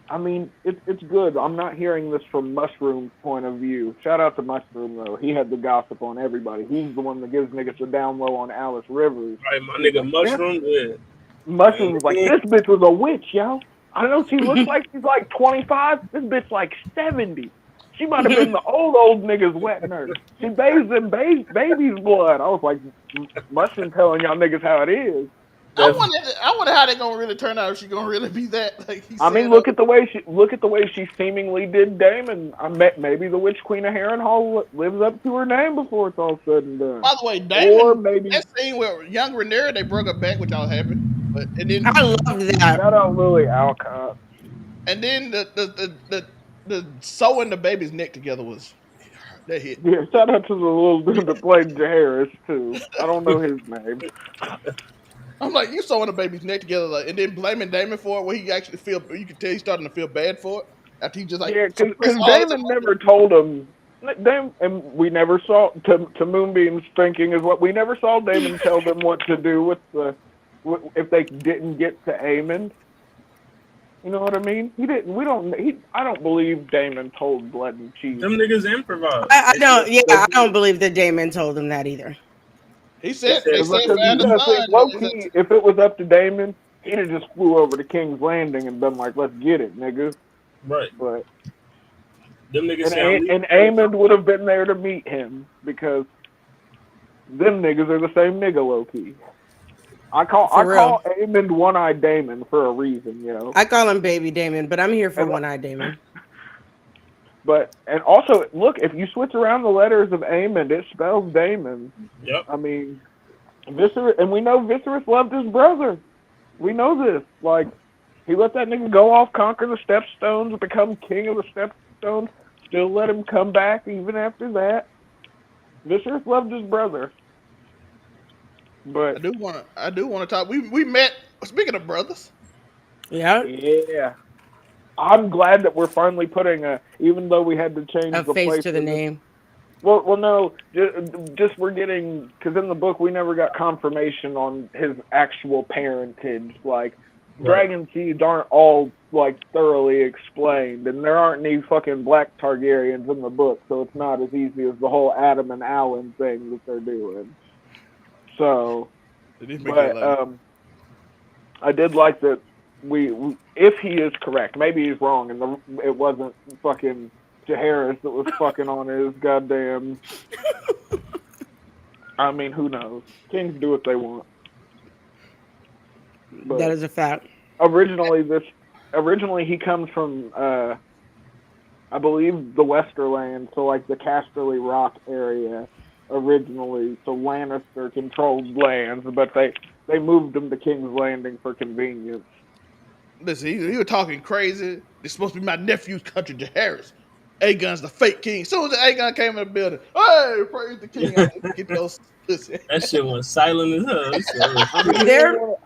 I mean, it's good. I'm not hearing this from Mushroom's point of view. Shout out to Mushroom though. He had the gossip on everybody. He's the one that gives niggas the down low on Alice Rivers. Right, my He's nigga like, this Mushroom. Yeah. Mushroom was like, this bitch was a witch, yo. I know she looks like she's like 25. This bitch like 70. She might have been the old nigga's wet nurse. She bathes in baby's blood. I was like, Mushroom telling y'all niggas how it is. I wonder how they gonna really turn out if she gonna really be that. Like he I mean, said. look at the way she seemingly did Damon. I met maybe the Witch Queen of Harrenhal lives up to her name before it's all said and done. By the way, Or Damon, maybe that scene where young Rhaenyra, they broke her back, which I was happy. But I love that. shout out Lily Alcott. and then the sewing the baby's neck together was That hit. Yeah, shout out to the little dude that played Jaehaerys too. I don't know his name. I'm like, you sewing the baby's neck together, like, and then blaming Damon for it, where he actually feel. You can tell he's starting to feel bad for it after he just like Yeah, suppressed because all his Damon emotions. never told him. And we never saw to Moonbeam's thinking is what we never saw Damon tell them what to do with the if they didn't get to Aemond. You know what I mean? He didn't. We don't. I don't believe Damon told Blood and Cheese. Them niggas improvise. I don't. Yeah, I don't believe that Damon told him that either. He said they said Because find you the gotta think, sign. low key, if it was up to Damon, he'd have just flew over to King's Landing and been like, "Let's get it, nigga." Right. But Them niggas say and Aemond would have been there to meet him because them niggas are the same nigga, low key. I call Aemond One-Eyed Damon for a reason, you know. I call him Baby Damon, but I'm here for One-Eyed Damon. But and also, look, if you switch around the letters of Aemond, it spells Damon. Yep. I mean, Viserys, and we know Viserys loved his brother. We know this. Like, he let that nigga go off, conquer the Stepstones, become king of the Stepstones. Still let him come back even after that. Viserys loved his brother. But I do want to talk. We met. Speaking of brothers, yeah, I'm glad that we're finally putting even though we had to change a the face place to the name. Well, no, just we're getting because in the book we never got confirmation on his actual parentage. Like, dragon seeds aren't all like thoroughly explained, and there aren't any fucking black Targaryens in the book, so it's not as easy as the whole Adam and Alan thing that they're doing. So, but I did like that we if he is correct, maybe he's wrong, and it wasn't fucking Jaehaerys that was fucking on his goddamn. I mean, who knows? Kings do what they want. But that is a fact. Originally he comes from, I believe, the Westerland, so like the Casterly Rock area. Originally, so Lannister controlled lands, but they moved him to King's Landing for convenience. Listen, he was talking crazy. It's supposed to be my nephew's country, Jaehaerys. Aegon's the fake king. As soon as Aegon came in the building, hey, praise the king. Get those pussy. That shit went silent as hell.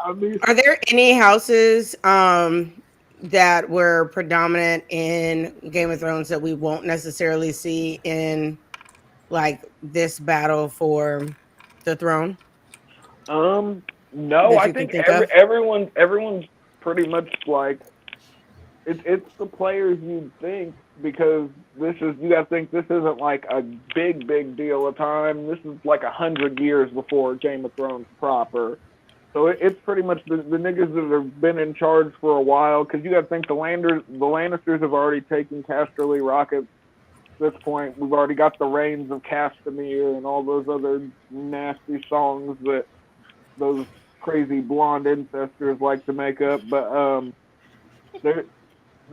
Are there any houses that were predominant in Game of Thrones that we won't necessarily see in like this battle for the throne? No, I think everyone's pretty much like it's the players you'd think, because you gotta think this isn't like a big deal of time. This is like 100 years before Game of Thrones proper. So it's pretty much the niggas that have been in charge for a while, because you gotta think the Lannisters have already taken Casterly Rock at this point. We've already got the Reigns of Castamere and all those other nasty songs that those crazy blonde ancestors like to make up. But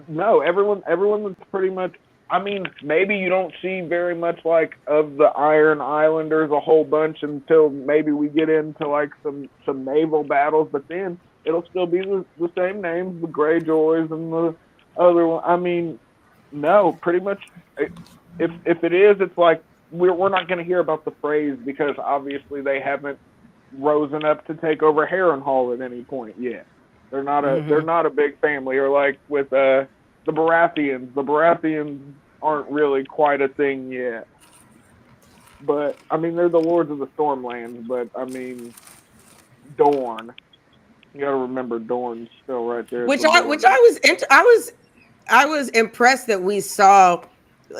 everyone's pretty much. I mean, maybe you don't see very much like of the Iron Islanders a whole bunch until maybe we get into like some naval battles, but then it'll still be the same names, the Greyjoys and the other one. I mean, no, pretty much. If it is, it's like we're not going to hear about the Freys, because obviously they haven't risen up to take over Harrenhal at any point yet. They're not a big family, or like with the Baratheons. The Baratheons aren't really quite a thing yet. But I mean, they're the Lords of the Stormlands. But I mean, Dorne. You got to remember Dorne's still right there. I was impressed that we saw,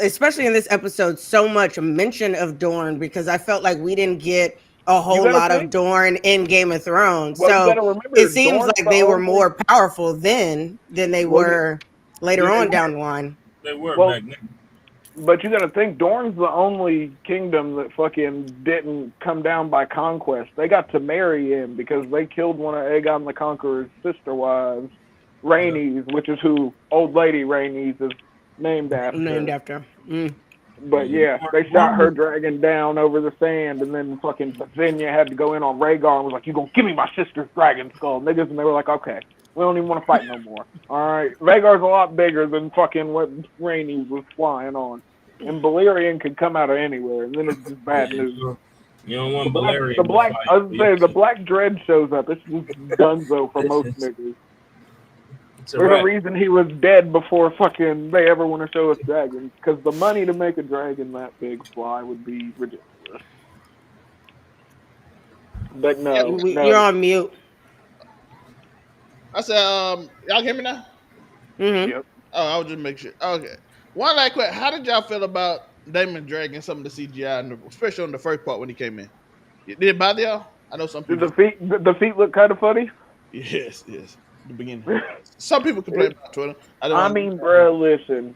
especially in this episode, so much mention of Dorne, because I felt like we didn't get a whole lot of Dorne in Game of Thrones. So it seems like they were more powerful then than they were later on down the line. They were back then. But you got to think, Dorne's the only kingdom that fucking didn't come down by conquest. They got to marry him because they killed one of Aegon the Conqueror's sister wives, Rhaenys, which is who Old Lady Rhaenys is named after. But yeah, they shot her dragon down over the sand, and then fucking Visenya had to go in on Rhaegar and was like, "You gonna give me my sister's dragon skull, niggas?" And they were like, "Okay, we don't even want to fight no more." All right, Rhaegar's a lot bigger than fucking what Rhaenys was flying on. And Balerion could come out of anywhere, and then it's just bad news. You don't want The Valerian the black, to fight. I was saying, the Black Dread shows up. It's just dunzo for most niggas. It's a There's a wrap. reason he was dead before fucking they ever want to show us dragons. Because the money to make a dragon that big fly would be ridiculous. But no. You're on mute. I said, y'all hear me now? Mm-hmm. Yep. Oh, I was just making sure. Okay. One last question. How did y'all feel about Damon dragging some of the CGI, especially on the first part when he came in? Did it bother y'all? I know some Did people. the feet look kind of funny? Yes. The beginning. Some people complain about Twitter. I mean, bro, listen.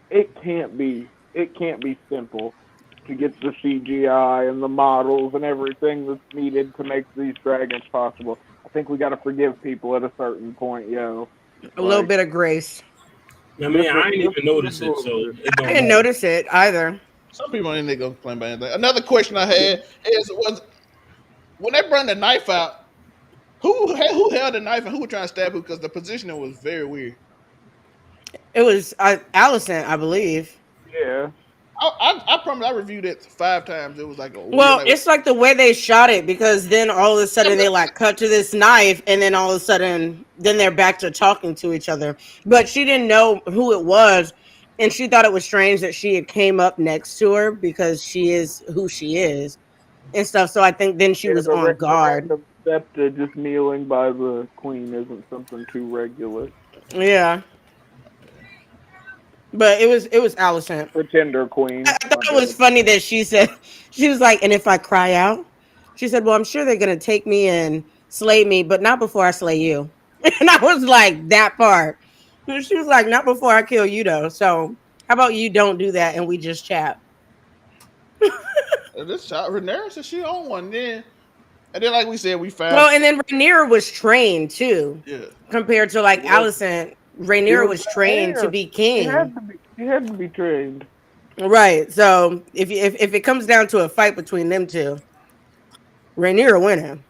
It can't be simple to get the CGI and the models and everything that's needed to make these dragons possible. I think we got to forgive people at a certain point, yo. A little bit of grace. I mean, I didn't even notice it, so it don't I didn't matter. notice it either. Some people ain't gonna complain about anything. Another question I had was when they brought the knife out, who held the knife and who was trying to stab who? Because the positioning was very weird. It was Alicent, I believe. Yeah. I promise I reviewed it 5 times. It was like a weird, Well, it's like the way they shot it, because then all of a sudden they like cut to this knife, and then all of a sudden then they're back to talking to each other. But she didn't know who it was, and she thought it was strange that she had came up next to her because she is who she is and stuff. So I think then she was on guard. The Septa just kneeling by the queen isn't something too regular. Yeah. But it was Alicent. Pretender queen. I thought it was funny that she was like, and if I cry out, she said, well, I'm sure they're gonna take me and slay me, but not before I slay you. And I was like, that part. And she was like, not before I kill you though. So how about you don't do that and we just chat? this shot. Rhaenyra said she on one then, and then like we said, we found. Well, and then Rhaenyra was trained too. Yeah. Compared to like Alicent, Rhaenyra was trained to be king. She had to be trained. Right. So if it comes down to a fight between them two, Rhaenyra winning.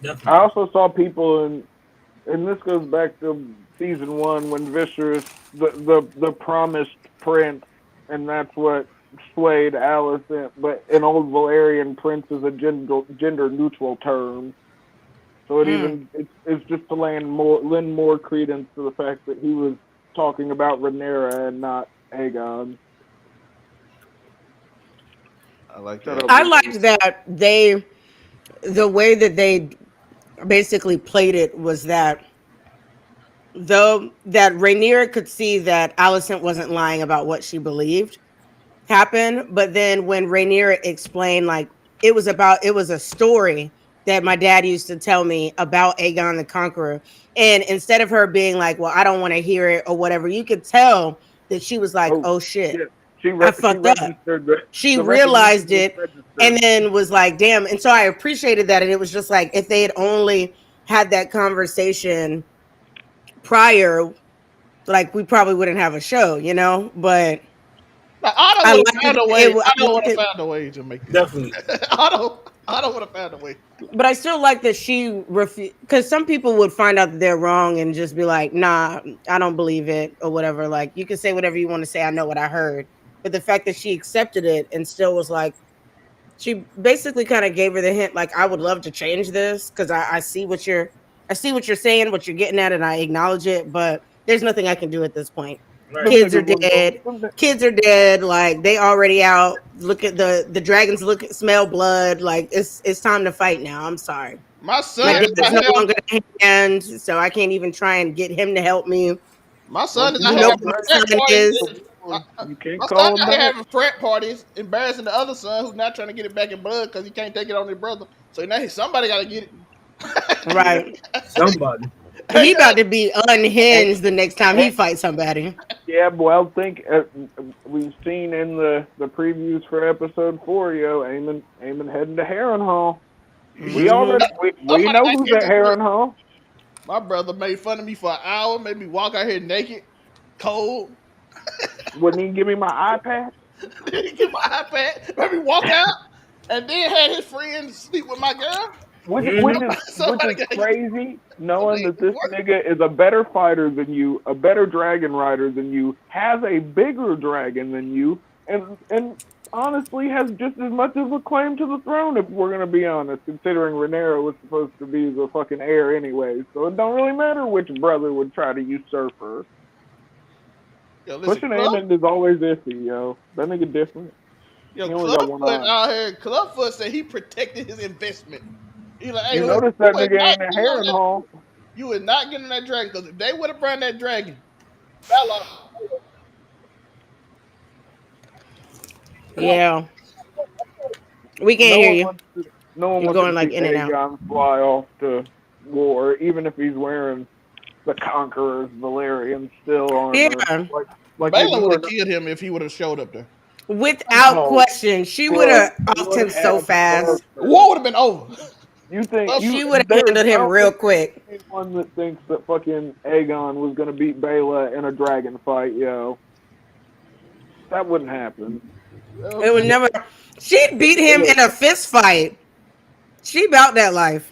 Definitely. I also saw people and this goes back to season 1 when Viserys, the promised prince, and that's what swayed Alicent. But an old Valyrian prince is a gender neutral term. So it's just to lend more credence to the fact that he was talking about Rhaenyra and not Aegon. I like that. I liked that the way that they basically played it was that though that Rhaenyra could see that Alicent wasn't lying about what she believed happened, but then when Rhaenyra explained like it was a story that my dad used to tell me about Aegon the Conqueror, and instead of her being like, well, I don't want to hear it or whatever, you could tell that she was like, oh shit. Yeah. I fucked up. She realized it and then was like, damn. And so I appreciated that. And it was just like, if they had only had that conversation prior, like we probably wouldn't have a show, you know? But I would have found a way. I would have found a way to make it. Definitely. I don't would have found a way. But I still like that she because some people would find out that they're wrong and just be like, nah, I don't believe it or whatever. Like, you can say whatever you want to say. I know what I heard. But the fact that she accepted it and still was like, she basically kind of gave her the hint, like, I would love to change this because I see what you're saying, what you're getting at, and I acknowledge it, but there's nothing I can do at this point. Right. Kids are dead. Like, they already out. Look at the dragons. Smell blood. Like, it's time to fight now. I'm sorry. My son is no longer a hand, so I can't even try and get him to help me. My son is you can't call him back. Having frat parties, embarrassing the other son who's not trying to get it back in blood because he can't take it on his brother. So now somebody got to get it. Right. Somebody. He about to be unhinged the next time he fights somebody. Yeah, well, we've seen in the previews for episode 4, Aemon heading to Harrenhal. We know who's at Harrenhal. My brother made fun of me for an hour, made me walk out here naked, cold. Wouldn't he give me my iPad? Give me my iPad, made me walk out, and then had his friends sleep with my girl. Which is crazy, knowing that this nigga is a better fighter than you, a better dragon rider than you, has a bigger dragon than you, and honestly has just as much of a claim to the throne, if we're gonna be honest, considering Rhaenyra was supposed to be the fucking heir anyway. So it don't really matter which brother would try to usurp her. Yo, listen, Pushing Aemond is always iffy, yo. That nigga different. He only got one Clubfoot eye. out here. Clubfoot said he protected his investment. He like, hey, You look, notice you that would nigga not ain't a get on that. Harrenhal. You would not get on that dragon because if they would have brought that dragon, Bella. Yeah. We can't No hear one you. wants to. No one You're wants going to like see in and out. Aegon fly off to war, even if he's wearing the Conqueror's Valerian steel armor. Yeah. Like if Bella you would were have killed him if he would have showed up there. Without no, question, she would bro, have offed would him so have fast. The war would have been over. You think She you? would have There's handled him no real quick. anyone that thinks that fucking Aegon was gonna beat Bela in a dragon fight, yo. That wouldn't happen. It would never. She beat him in a fist fight. She about that life.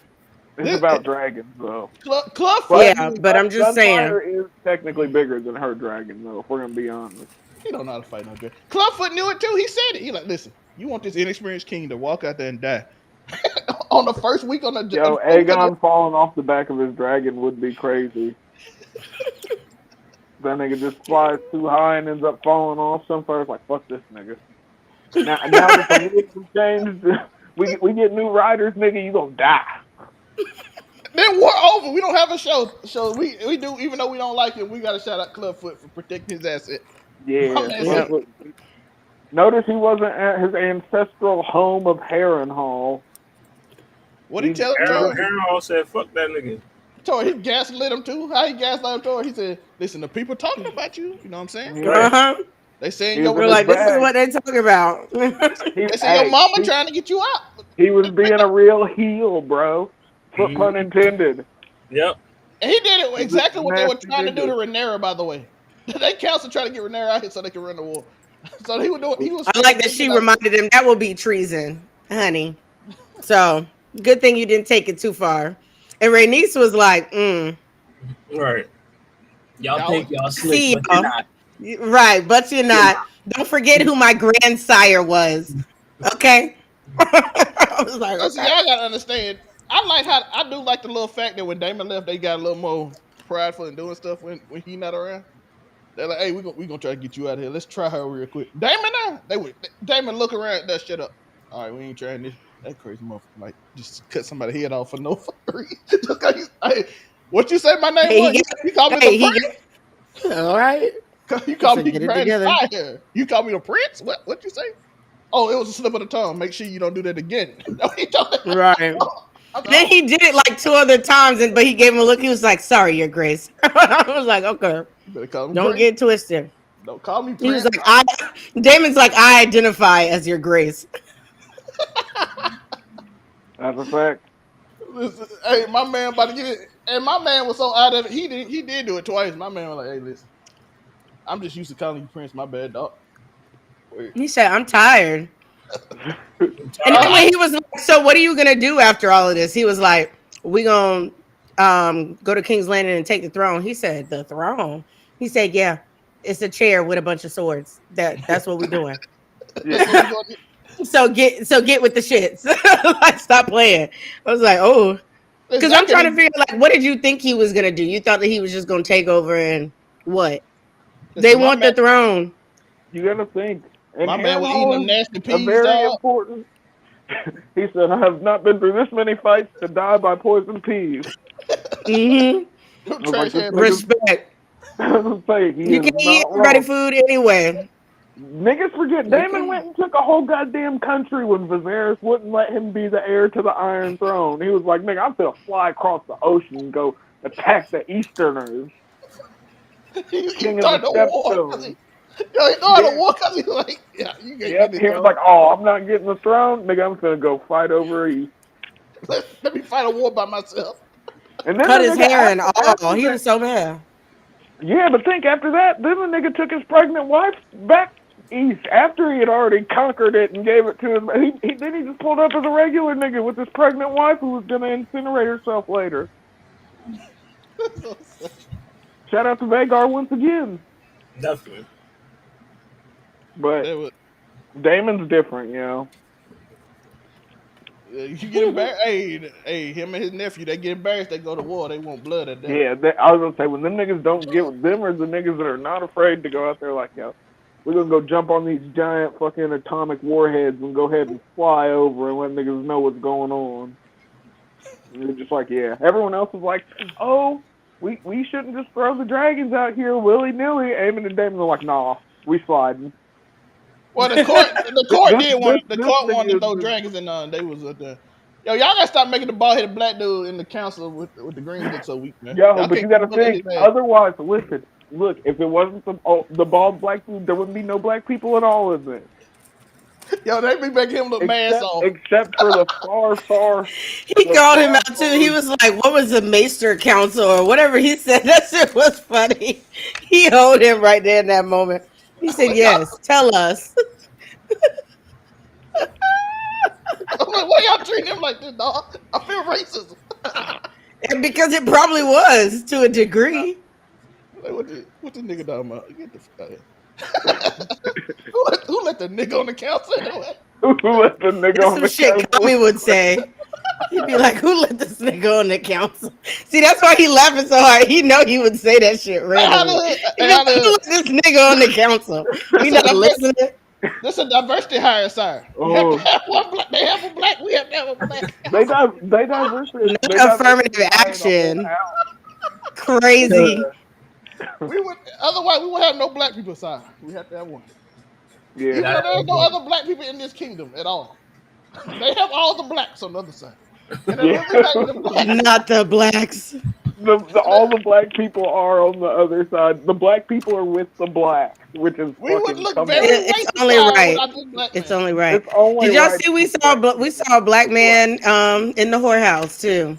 It's about dragons, though. Clubfoot, But Yeah, but I'm just Gunfire saying. is technically bigger than her dragon, though. If we're gonna be honest. he don't know how to fight no dragon. Clubfoot knew it too. He said it. He like, listen, you want this inexperienced king to walk out there and die on the first week on the Yo, first week of Aegon falling off the back of his dragon would be crazy. That nigga just flies too high and ends up falling off. Sunfire's like, fuck this nigga. Now that the rules have changed, we get new riders, nigga, you gonna die. Then war over. We don't have a show, so we do. Even though we don't like it, we got to shout out Clubfoot for protecting his asset. Yeah. Yeah. Notice he wasn't at his ancestral home of Harrenhal. What he tell him? Harrenhal said, "Fuck that nigga." He gaslit him too. How he gaslit him? Tor? He said, "Listen, the people talking about you. You know what I'm saying? Uh-huh. They saying He was your We're like, this is what they talking about. they say your mama trying to get you out. He was being a real heel, bro. Pun intended. Yep. And he did it exactly what they were Nasty trying to do to nigga. Rhaenyra, by the way. They council trying to get Rhaenyra out here so they can run the war. So he was doing. He was. I like that she reminded him that will be treason, honey. So good thing you didn't take it too far. And Rhaenys was like, Right. Y'all think y'all slick, see but you're not. Right, but you're not. Don't forget who my grandsire was. Okay. I was like, See, y'all gotta understand. I do like the little fact that when Damon left, they got a little more prideful in doing stuff when he not around. They're like, hey, we gonna try to get you out of here. Let's try her real quick. Damon now, Damon look around that shit up. All right, we ain't trying this. That crazy motherfucker, like just cut somebody's head off for no reason. Just cause hey, what you say my name was? You call me the prince? All right. You call me Grandsire. You call me the prince? What you say? Oh, it was a slip of the tongue. Make sure you don't do that again. Right. Then he did it like 2 other times, but he gave him a look. He was like, "Sorry, Your Grace." I was like, "Okay, don't get twisted." Don't call me. He was like, Damon's like, "I identify as Your Grace." That's a fact. Listen, hey, my man about to get it, and my man was so out of it. He did do it twice. My man was like, "Hey, listen, I'm just used to calling you Prince. My bad, dog." He said, "I'm tired." And then when he was like, "So what are you gonna do after all of this?" He was like, "We gonna go to King's Landing and take the throne." He said, "The throne?" He said, "Yeah, it's a chair with a bunch of swords. That's what we're doing." Yeah. So get with the shits. Like, stop playing. I was like, oh, because I'm trying to figure like, what did you think he was gonna do? You thought that he was just gonna take over and what? They want the throne. You gotta think. And my man was eating them nasty peas, very important. He said, "I have not been through this many fights to die by poison peas." Respect. You can eat everybody food anyway. Niggas forget Damon went and took a whole goddamn country when Viserys wouldn't let him be the heir to the Iron Throne. He was like, "Nigga, I'm gonna fly across the ocean and go attack the Easterners." King of the Stepstones. Yo, he started to walk because he was like, yeah, you can't get this. He was like, "Oh, I'm not getting the throne, nigga. I'm gonna go fight over East. Let me fight a war by myself." And then cut his hair and all. He was so mad. Yeah, but think after that, then the nigga took his pregnant wife back east after he had already conquered it and gave it to him. Then he just pulled up as a regular nigga with his pregnant wife who was gonna incinerate herself later. Shout out to Vagar once again. Definitely. But Damon's different, you know. You get embarrassed. Hey, him and his nephew, they get embarrassed. They go to war. They want blood at that. Yeah, I was gonna say when them niggas don't get them are the niggas that are not afraid to go out there like, yo, we're gonna go jump on these giant fucking atomic warheads and go ahead and fly over and let niggas know what's going on. And they're just like, yeah. Everyone else is like, oh, we shouldn't just throw the dragons out here willy nilly. Aemon and Damon are like, nah, we sliding. Well, the court did want this wanted to nigga throw is- dragons and they was at the. Yo, y'all gotta stop making the bald headed black dude in the council with the greens look so weak, man. Yo, Y'all but can't you gotta keep up with think. his ass. Otherwise, listen, look, if it wasn't the bald black dude, there wouldn't be no black people at all in this. Yo, they be making him look mad soft. Except for the far. He called him out too. He was like, "What was the Maester Council or whatever?" He said that shit was funny. He owed him right there in that moment. He said, "Yes, tell us." I'm like, why y'all treating him like this, dog? I feel racist. And because it probably was to a degree. Like, what the nigga talking about? Get the fuck out of here. who let the nigga on the council? Who let the nigga That's on some the shit council? Kami would say. He'd be like, "Who let this nigga on the council?" See, that's why he laughing so hard. He know he would say that shit randomly. He'd be like, "Who let this nigga on the council?" We not listening. This is a diversity hire, sir. You have to have one black. They have a black. We have to have a black. They diversity. Affirmative action. Crazy. Otherwise we would have no black people, sir. We have to have one. Yeah. Even though there's no other black people in this kingdom at all. They have all the blacks on the other side. And Yeah. Not the blacks. All the black people are on the other side. The black people are with the blacks, which is we would look very It's racist only right. without this black It's man. only right. It's only Did y'all right see we saw a black man in the whorehouse too?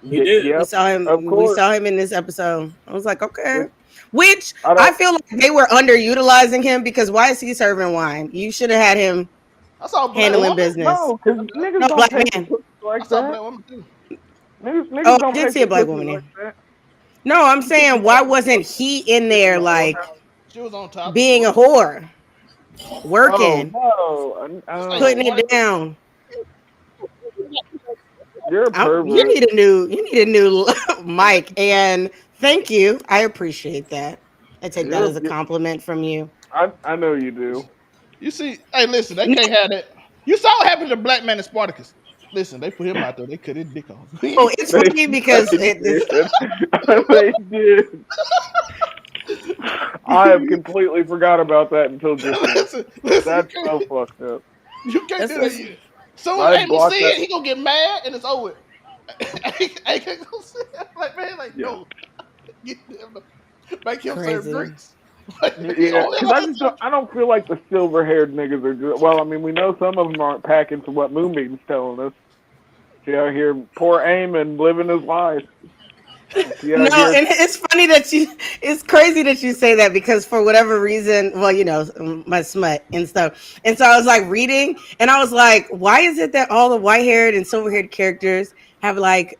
We did. Yep, We saw him. of We course. saw him in this episode. I was like, okay. Which I don't- I feel like they were underutilizing him because why is he serving wine? You should have had him I saw a black handling woman. business. No, because niggas No, don't black pay man. for pussy I like saw a that. black woman too. Niggas Oh, I don't did pay see a for black pussy woman like there. that. No, I'm saying why wasn't he in there like She was on top. being a whore, working, Oh, no. putting it down? You're a pervert. You need a new mic, and thank you. I appreciate that. I take that as a compliment from you. I know you do. You see, hey, listen, they can't have that. You saw what happened to the black man in Spartacus. Listen, they put him out there. They cut his dick off. Oh, it's funny because They did. I have completely forgot about that until just now. listen, That's so fucked up. You can't do that yet. So I when Amy blocked see that. it, he gonna get mad and it's over. I can't go see it. Like, man, like, no. Get them to make him serve Crazy. drinks. Yeah, because I don't feel like the silver-haired niggas are good. Well, I mean, we know some of them aren't packing for what Moonbeam's telling us. See out here, poor Eamon living his life. No, and it's funny that it's crazy that you say that because for whatever reason, well, you know, my smut and stuff. And so I was like reading and I was like, why is it that all the white-haired and silver-haired characters have like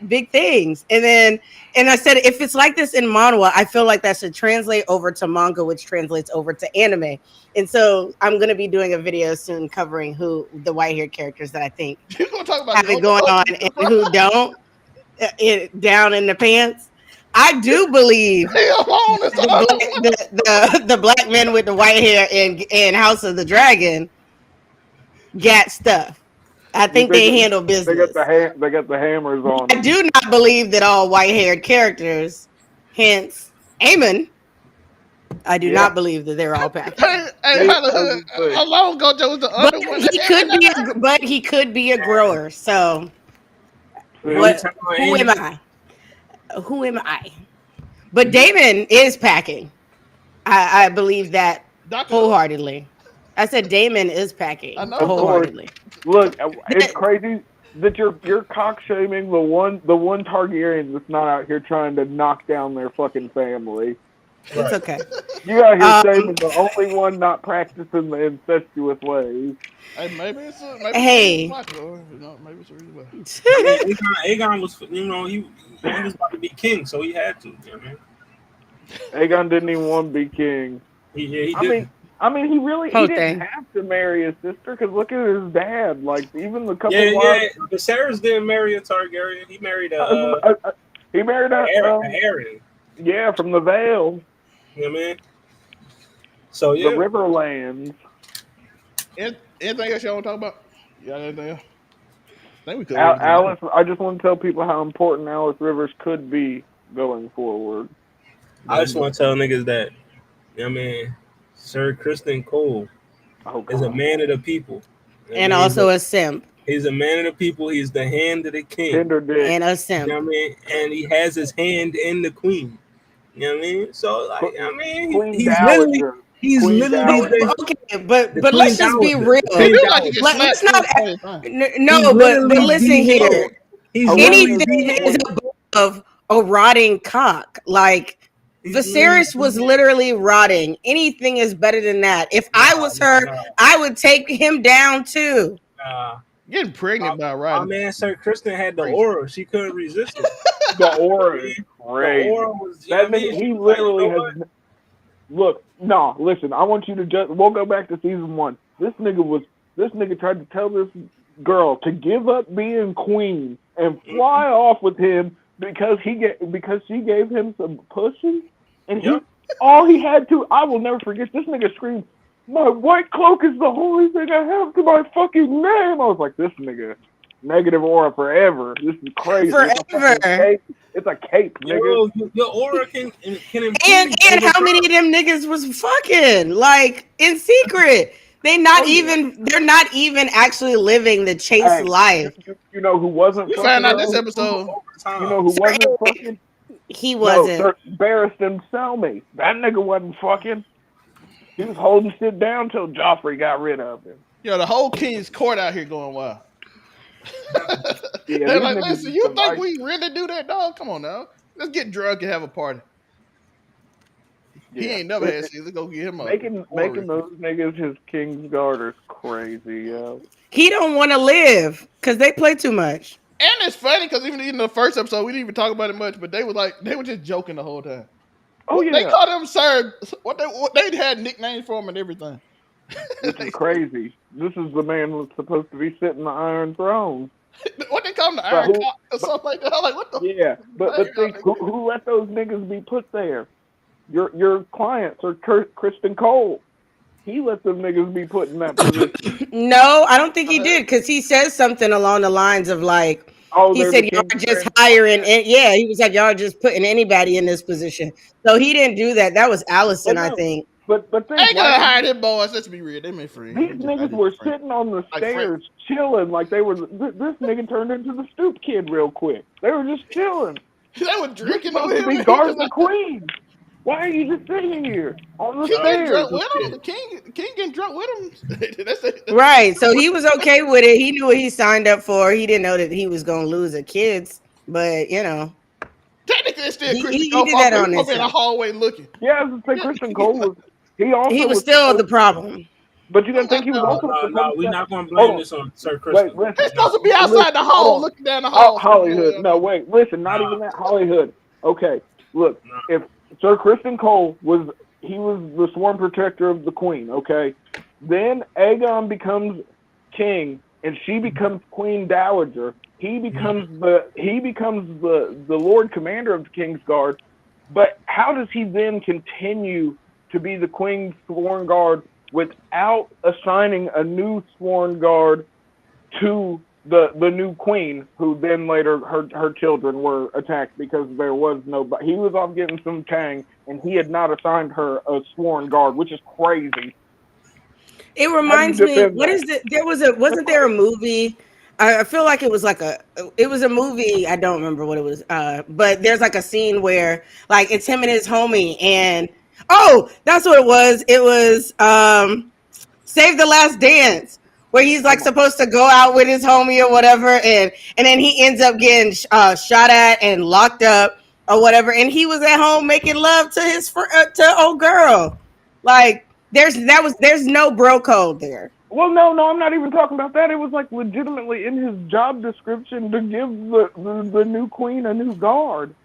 big things? And I said, if it's like this in manhwa, I feel like that should translate over to manga, which translates over to anime. And so I'm going to be doing a video soon covering who the white-haired characters that I think have it going on and who don't. Down in the pants. I do believe the black men with the white hair in House of the Dragon got stuff. I think they handle business. They got the hammers on. I do not believe that all white-haired characters, hence Aemon, I do not believe that they're all packed. How long ago was the other one? He could be a grower. So who am I? Who am I? But Damon is packing. I believe that wholeheartedly. I said Damon is packing wholeheartedly. Look, it's crazy that you're cock shaming the one Targaryen that's not out here trying to knock down their fucking family. It's okay. You out here shaming the only one not practicing the incestuous ways. Hey, maybe it's Aegon was, you know, he was about to be king, so he had to. You know what I mean? Aegon didn't even want to be king. He did. I mean, he Whole didn't thing. have to marry his sister because look at his dad. Like even the couple Yeah, wives, Viserys didn't marry a Targaryen. He married he married a Arryn. yeah, from the Vale, You know what I mean? So the yeah, Riverlands. Anything else y'all want to talk about? You got anything else? I think we covered everything. Alice, I just want to tell people how important Alice Rivers could be going forward. I just want to tell niggas that, you know what I mean, Sir Kristen Cole is a man of the people. You know And what I mean? also a simp. He's a man of the people. He's the hand of the king. Tender dick. And a You simp. know what I mean? And he has his hand in the queen. You know what I mean? So like, I mean, Queen he's literally, Dowager. he's Queen literally Dowager. Okay, but the let's Queen just be Dowager. real. The Queen It feels like you Dowager. get Let's slapped not. at the same time. No, He's but literally listen the here. hand. He's Anything literally Anything the is hand. above a rotting cock. Like He's Viserys was literally- literally rotting. Anything is better than that. If I was her, Nah. I would take him down too. Getting pregnant by My Ryder. man, Sir Kristen had the Crazy. aura. She couldn't resist it. The aura is The crazy. aura was, you know That what I mean? nigga, She he was like, literally you know has. Look, no, listen. I want you to just. We'll go back to season 1. This nigga tried to tell this girl to give up being queen and fly off with him because she gave him some pussy, and Yep. all he had to. I will never forget. This nigga screamed, "My white cloak is the only thing I have to my fucking name." I was like, this nigga. Negative aura forever. This is crazy. Forever. It's a cape, nigga. Yo, your aura can improve. And over how many time. of them niggas was fucking like in secret? They're not even actually living the chase Hey, life. you know who wasn't We fucking found out her? this episode. Over time. You know who Sir wasn't Eric. fucking? He No, wasn't. Sir Barristan Selmy. That nigga wasn't fucking. He was holding shit down till Joffrey got rid of him. Yo, the whole King's Court out here going wild. Yeah, They're these like, niggas listen, is you some think ice- we really do that, dog? Come on now. Let's get drunk and have a party. He Yeah. ain't never had sex. Let's go get him a Making those niggas his King's Guard is crazy, yo. He don't want to live because they play too much. And it's funny because even in the first episode, we didn't even talk about it much, but they were just joking the whole time. Oh They yeah, called him Sir. What they had nicknames for him and everything. this is crazy. This is the man who's supposed to be sitting the Iron Throne. What they call him, the Iron who- Cock or something like that. I'm like, what the? Yeah, but think who let those niggas be put there? Your clients are Kristen Cole. He let them niggas be put in that position. No, I don't think he did because he says something along the lines of like, Oh, he they're said the y'all King's just Guard. hiring, and yeah, he was like y'all just putting anybody in this position. So he didn't do that. That was Alicent, I no. think. But I think ain't gonna why hire them boys. Let's be real. They my friends. these niggas were sitting on the stairs chilling like they were. This nigga turned into the stoop kid real quick. They were just chilling. They were drinking You're on supposed him. to be guarding the queen. Why are you just sitting here on the King getting stairs? drunk with him. King getting drunk with him. That's Right. So he was okay with it. He knew what he signed up for. He didn't know that he was going to lose the kids, but you know, Technically, it's still He- Christian he Cole. did that on He was in the himself. hallway looking. Yeah, I was gonna say Christian Cole was. He also he was still the problem. But you gotta think he was also. No, we're not gonna blame this on Sir Kristen. Wait, listen. They're supposed to be outside the hall, looking down the hall. Hollywood. No, wait, listen. Not even that Hollywood. Okay, look. If Sir Kristen Cole was the sworn protector of the queen. Okay, then Aegon becomes king, and she becomes queen dowager. He becomes the Lord Commander of the King's Guard. But how does he then continue to be the Queen's sworn guard without assigning a new sworn guard to the new queen, who then later her children were attacked because there was nobody. He was off getting some tang, and he had not assigned her a sworn guard, which is crazy. It reminds me, what is it? Wasn't there a movie? I feel like it was a movie. I don't remember what it was. But there's like a scene where like it's him and his homie, and that's what it was. It was Save the Last Dance, where he's like supposed to go out with his homie or whatever, and then he ends up getting shot at and locked up or whatever, and he was at home making love to his to old girl. Like there's no bro code there. Well, no, I'm not even talking about that. It was like legitimately in his job description to give the new queen a new guard.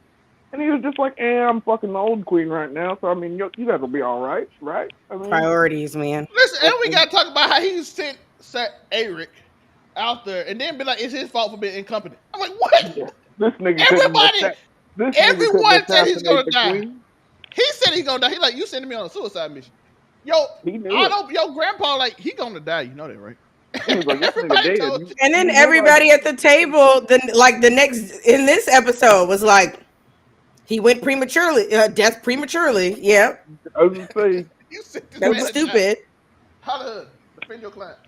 And he was just like, I'm fucking the old queen right now, so I mean, you guys will be all right, right? I mean, Priorities, man. Listen, and we gotta talk about how he sent Sir Eric out there and then be like, it's his fault for being incompetent. I'm like, what? yeah, this nigga couldn't Everybody, this nigga couldn't everyone said he's assassinate gonna the die. queen. He said he's gonna die. He like, you sending me on a suicide mission. Yo, He knew I it. don't. Yo, grandpa, like, he gonna die. You know that, right? He was like, this nigga Everybody dead. told you. And then You realize- everybody at the table, the next in this episode was like, he went prematurely, death prematurely. Yeah, I was gonna say, You sent this that man was to die. stupid. Holla, defend your client.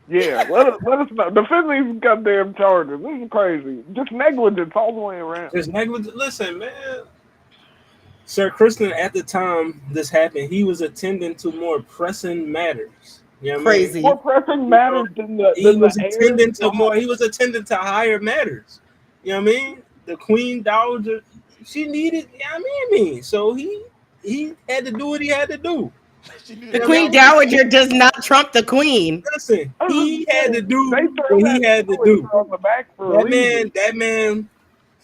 yeah, let us know. Defend these goddamn charges. This is crazy. Just negligence all the way around. There's negligence. Listen, man. Sir Kristen, at the time this happened, he was attending to more pressing matters. You know what Crazy. More pressing matters than the He was heir attending to job. more. He was attending to higher matters. You know what I mean? The Queen Dowager, she needed. You know what I mean? So he had to do what he had to do. The Queen Dowager does not trump the Queen. Listen, he had to do They throw what he that had to do. on the back for a reason. That man,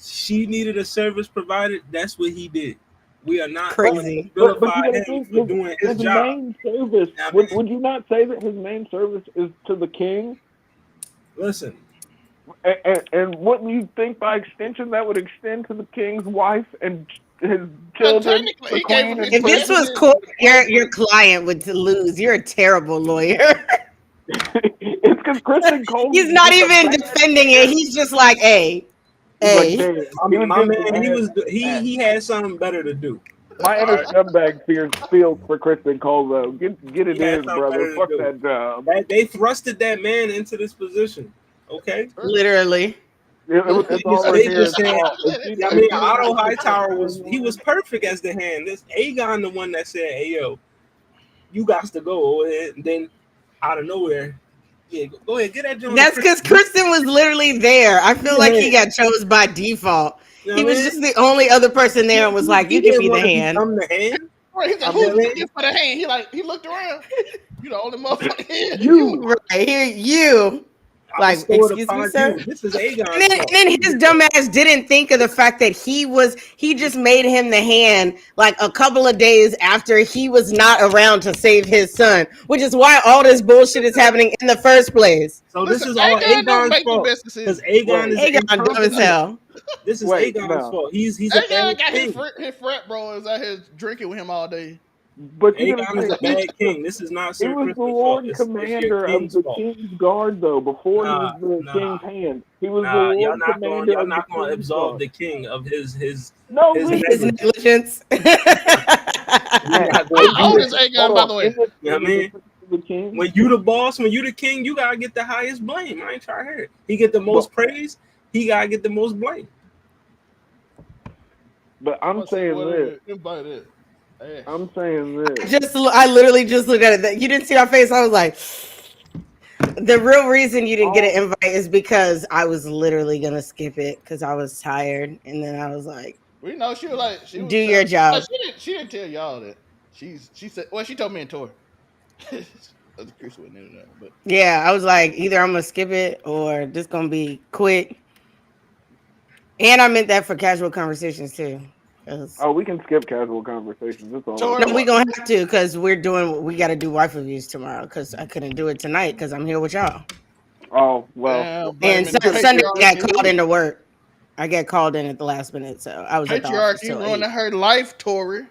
she needed a service provided. That's what he did. We are not Crazy. going to But vilify you gotta him think for doing his job. main service. I mean- Would you not say that his main service is to the king? Listen, And wouldn't you think by extension that would extend to the king's wife and his children? technically, The he gave queen him and If this was President- court, your client would lose. You're a terrible lawyer. it's because Kristen Cole. He's not even defending it. He's just like, hey. Like, damn, my man, he had something better to do. My inner scumbag feels for Kristen Cole though. Get it He had in, something brother. better to Fuck do. that job. They thrusted that man into this position. Okay. Literally. It's all They here. just said, I mean, Otto Hightower was perfect as the hand. This Aegon, the one that said, "Hey yo, you got to go ahead," and then out of nowhere, yeah, go ahead, get that joint. That's because Kristen was literally there. I feel like he got chose by default. You know He what I was mean? just the only other person there and was like, you can be the hand. I'm the hand. Right, he's like, I who's mean- looking for the hand? He looked around. You the only motherfucker here. Right here, you. I Like, bestowed excuse upon me, sir? you. This is Aegon. And then his dumbass didn't think of the fact that he just made him the hand like a couple of days after he was not around to save his son, which is why all this bullshit is happening in the first place. So Listen, this is all Aegon don't Aegon's make the fault. best Because decisions. Aegon is Aegon dumb as incompetent. hell. This is Wait, Aegon's no. fault. He's a Aegon bad got king. his frat bro is out here drinking with him all day. But you Aegon gotta is a think, bad king. This is not he Sir was the Christopher's Lord fault. It's Commander your of king's the fault. King's Guard, though. Before Nah, he was the nah. King's hand, he was Nah, the y'all Lord not Commander going. of Y'all not the going to King's absolve Guard. the king of his. No, his listen. His negligence. You're not going to How do old that. is Aegon, by the way? You know what I mean? The king. When you the boss, when you the king, you gotta get the highest blame. I ain't trying to hear it. He get the most praise. He gotta get the most blame. But I'm saying this. I'm saying this. I literally just looked at it. You didn't see my face. I was like, the real reason you didn't get an invite is because I was literally gonna skip it because I was tired, and then I was like, We know she was like, do your job. Like, she didn't tell y'all that. She said, well, she told me and Tori. Chris wasn't in that, but yeah, I was like, either I'm gonna skip it or this gonna be quick. And I meant that for casual conversations too. Oh, we can skip casual conversations. That's all. Tori, No, we gonna have to because we got to do wife reviews tomorrow because I couldn't do it tonight because I'm here with y'all. Oh well. And Sunday I got called into work. I got called in at the last minute, so I was at the office patriarchy till ruining 8. her life, Tori.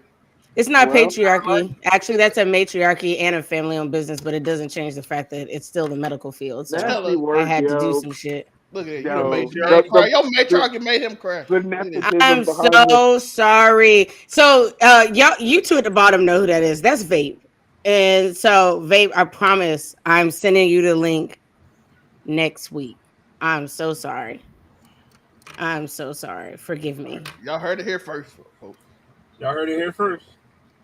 It's not Well, patriarchy. Actually, that's a matriarchy and a family-owned business, but it doesn't change the fact that it's still the medical field. So Nasty I work, had to do yo. some shit. Look at you, Yo, matriarchy. Your matriarchy made him cry. The nepotism I'm behind so sorry. So y'all, you two at the bottom know who that is. That's Vape. And so Vape, I promise I'm sending you the link next week. I'm so sorry. I'm so sorry. Forgive me. Y'all heard it here first, folks. Y'all heard it here first.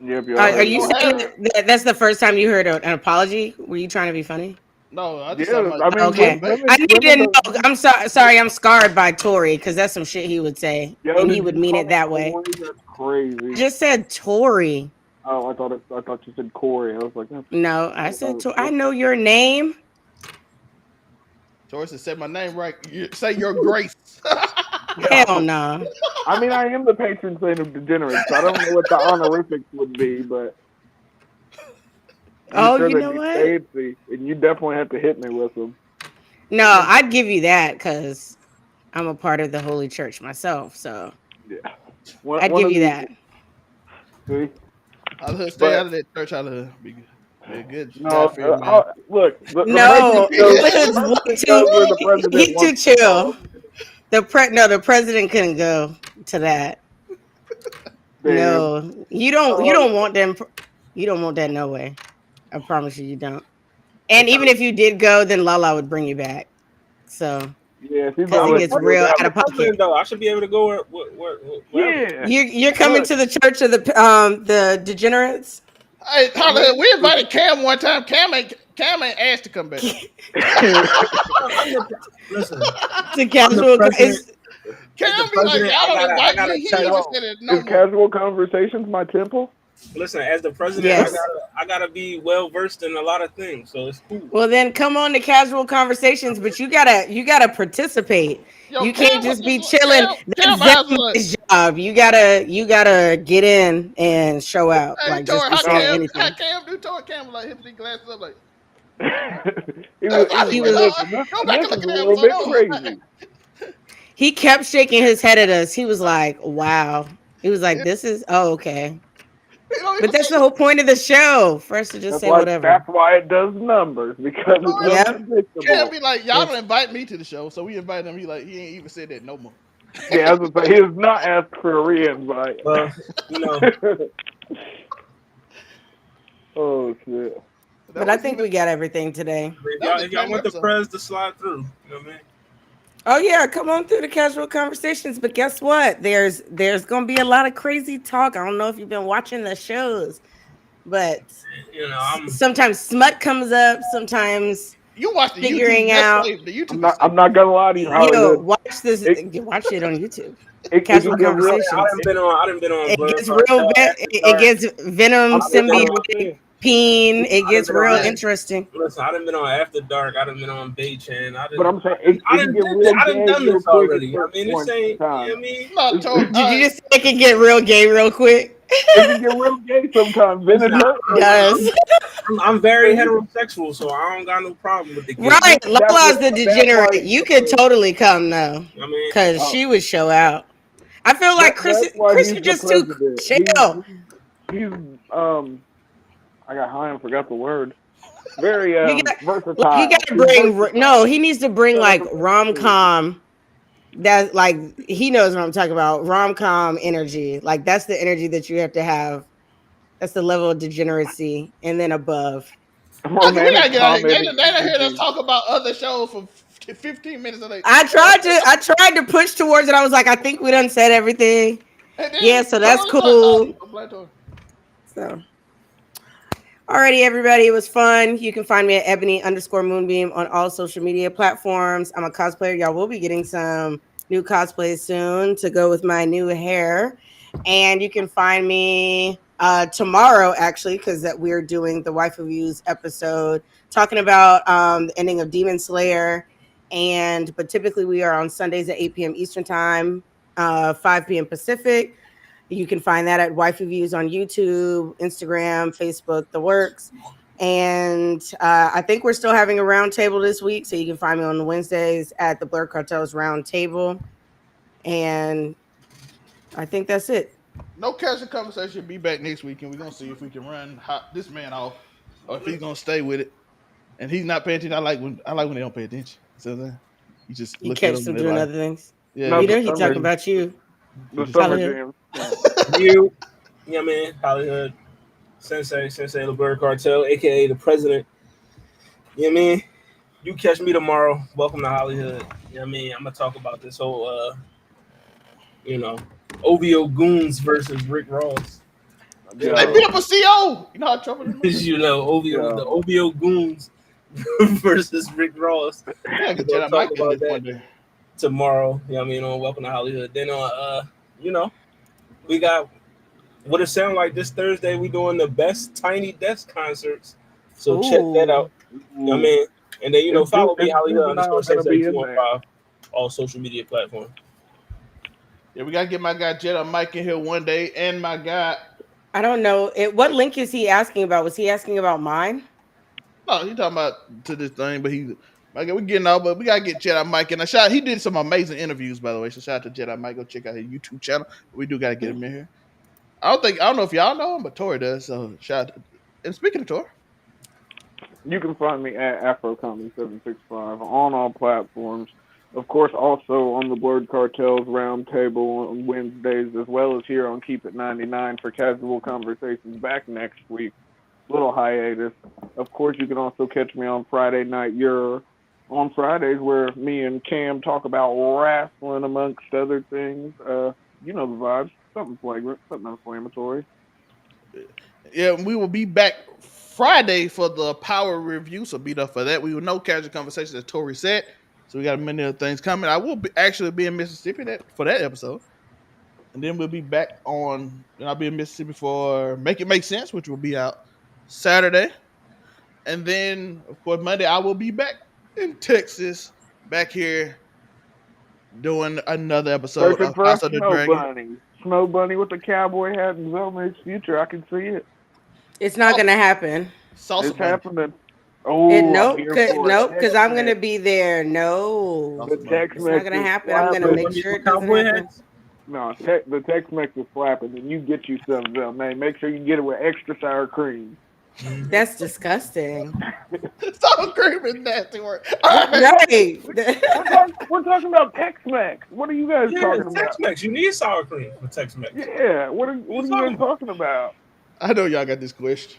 Yep, Are you saying that's the first time you heard an apology? Were you trying to be funny? No, I just Yeah, talking I about mean, Okay. women- I need to women know. I'm sorry. I'm scarred by Tory because that's some shit he would say, Yo, and did he would you mean call it that me way. Corey? That's crazy. I just said Tory. Oh, I thought you said Corey. I was like, that's No, I said Tory. I know your name. Tori said my name right. Say your grace. Hell no. I mean, I am the patron saint of degenerates. So I don't know what the honorifics would be, but I'm Oh, sure you they'd know be what? fancy, and you definitely have to hit me with them. No, I'd give you that because I'm a part of the Holy Church myself. So Yeah, I'd one give of you these. that. See, Stay but out of that church. Out of her. Be a good God no, fearing man. look, the No, mercy goes. The Hollywood's way mercy too. goes where the president He's too wants to chill. go. The president couldn't go to that. Damn. No, you don't. You Uh, don't want them. You don't want that. No way. I promise you, you don't. And That's even how, if you did go, then Lala would bring you back. So, yeah, she's because gonna it I'm the, let gets you go real down. out I'm the of pocket. president, though. I should be able to go wherever. Yeah, You're coming look, to the church of the degenerates. Hey, I Holly, mean, we invited Cam one time. Cam ain't asked to come back. I'm the, listen. The I'm the casual president. is As the Cam be like, president, y'all don't I invite gotta me. He tell ain't you. even no, said it no is more. casual conversations my temple? Listen, as the president, yes. I gotta be well versed in a lot of things, so it's cool. Well, then come on to casual conversations, but you gotta participate. Yo, You can't Cam was just be just chilling. Cam That's eyes was like, Zach's job. You gotta get in and show out. hey, Like just Tori, be saying how anything. Cam do? Tori Cam was like, hit the glasses up like, he He was like, was listen, go this back is and a look at the little episode. bit Oh my. crazy. he kept shaking his head at us. He was like, "Wow." He was like, "This is okay." He don't But even that's say the whole point of the show, for us to just say whatever. That's why it does numbers because it's Tori Yep. Cam unpredictable. be like, y'all don't It's invite me to the show, so we invite him. He ain't even said that no more. Yeah, I was gonna say he has not asked for a re-invite. Well, you know, Oh shit! That but I was think we got everything today. that was if a y'all crazy want the episode. prez to slide through, you know what I mean? Oh yeah, come on through the casual conversations. But guess what? There's gonna be a lot of crazy talk. I don't know if you've been watching the shows, but You know, I'm sometimes smut comes up. Sometimes You watch the YouTube. figuring That's out. safe. The I'm YouTube is not. safe. I'm not gonna lie to you, Yo, Hollywood. watch this. It Watch it on YouTube. it Casual can get real. conversations. I done been on It Blur gets real. Cartel After It Dark. gets Venom I'm I done been just on symbiotic peen. It I done gets been on real Yeah. interesting. listen, I done been on After Dark, I done been on Bay Chan. But I'm saying it can get real I done gay done real this quick at already. I certain mean, this points in ain't, you know time. what I mean? No, Tori, Did you just say it can get real gay real quick? It can get real gay sometimes. Then it Listen, hurts. It does. I'm very heterosexual, so I don't got no problem with the gay. Right. Lala's the That's why degenerate. he's You the could president. totally come though. I mean, Cause Oh, she would show out. I feel like that's why Chris he's is the just too president. chill. He's I got high and forgot the word. Very You got like you versatile. gotta He's bring no, versatile. he needs to bring Kind of like a rom president. com. That like he knows what I'm talking about. Rom com energy. Like that's the energy that you have to have. That's the level of degeneracy and then above. okay, we gotta Romantic get out of here. comedy They done heard us energy. talk about other shows for 15 minutes. And I tried to push towards it. I was like, I think we done said everything. and Yeah, then so that's Tori started cool. talking. I'm like, Tori. So alrighty, everybody. It was fun. You can find me at ebony_moonbeam on all social media platforms. I'm a cosplayer. Y'all will be getting some new cosplays soon to go with my new hair. And you can find me tomorrow, actually, because that we're doing the Wife of Views episode talking about the ending of Demon Slayer. But typically we are on Sundays at 8 p.m. Eastern time, 5 p.m. Pacific. You can find that at Wife Reviews on YouTube, Instagram, Facebook, the works. And I think we're still having a round table this week. So you can find me on Wednesdays at the Blur Cartels round table. And I think that's it. No casual conversation. Be back next week, and we're gonna see if we can run this man off, or if he's gonna stay with it. And he's not paying attention. I like when they don't pay attention. So then you just You look at catch them and them they're doing like, other things. yeah, No, You you know the he summer, talking about you. the just summer Hollywood. jam. you, yeah, man, Hollywood, Sensei the Blur Cartel, aka the president. You know what I mean? You catch me tomorrow. Welcome to Hollywood. You know what I mean? I'm gonna talk about this whole you know, OVO Goons versus Rick Ross. they Yo, beat up a CO. You know how trouble it is. You know, the yo. OVO Goons versus Rick Ross. Yeah, I We're can tell gonna that talk Mike in about this that one day. tomorrow. You know what I mean? On Welcome to Hollywood. Then you know, we got what it sound like this Thursday. We doing the best Tiny Desk concerts. So check that out. You know what I mean? And then, you know, follow me, It's Hollywood juvenile underscore gonna Sensei be in there. 215, all social media platforms. Yeah, we gotta get my guy Jedi Mike in here one day, and my guy. I don't know. What link is he asking about? Was he asking about mine? No, he talking about to this thing, but my guy, we getting out, but we gotta get Jedi Mike in. He did some amazing interviews, by the way. So shout out to Jedi Mike. Go check out his YouTube channel. We do gotta get him in here. I don't know if y'all know him, but Tori does. So shout out. And speaking of Tori, You can find me at AfroComedy765 on all platforms. Of course, also on the Blurred Cartels Roundtable on Wednesdays, as well as here on Keep It 99 for casual conversations back next week. Little hiatus. Of course, you can also catch me on Friday Night You're on Fridays, where me and Cam talk about wrestling, amongst other things. You know the vibes. Something flagrant, something inflammatory. yeah, we will be back Friday for the Power review. So be there for that. We will know casual conversations, as Tori said. So we got many other things coming. I will actually be in Mississippi for that episode. And then we'll be back on, and I'll be in Mississippi for Make It Make Sense, which will be out Saturday. And then, of course, Monday, I will be back in Texas, back here doing another episode Searching of for House a of the snow Dragon. bunny. Snow bunny with the cowboy hat and Zelma's future. I can see it. It's not gonna happen. Salsa It's bunny. happening. Oh, I'm here for it. Because I'm gonna be there. No, The Tex it's not Mex gonna is happen. I'm gonna slapping. make sure it doesn't Cowboy happen. hats? No, the Tex Mex is slapping, and you get you some Zelma. Make sure you get it with extra sour cream. That's disgusting. Sour cream is nasty word. All right, man. Right. We're talking about Tex-Mex. What are you guys Yeah, talking about? Tex-Mex. You need sour cream for Tex-Mex. Yeah, what are you guys talking about? I know y'all got this question.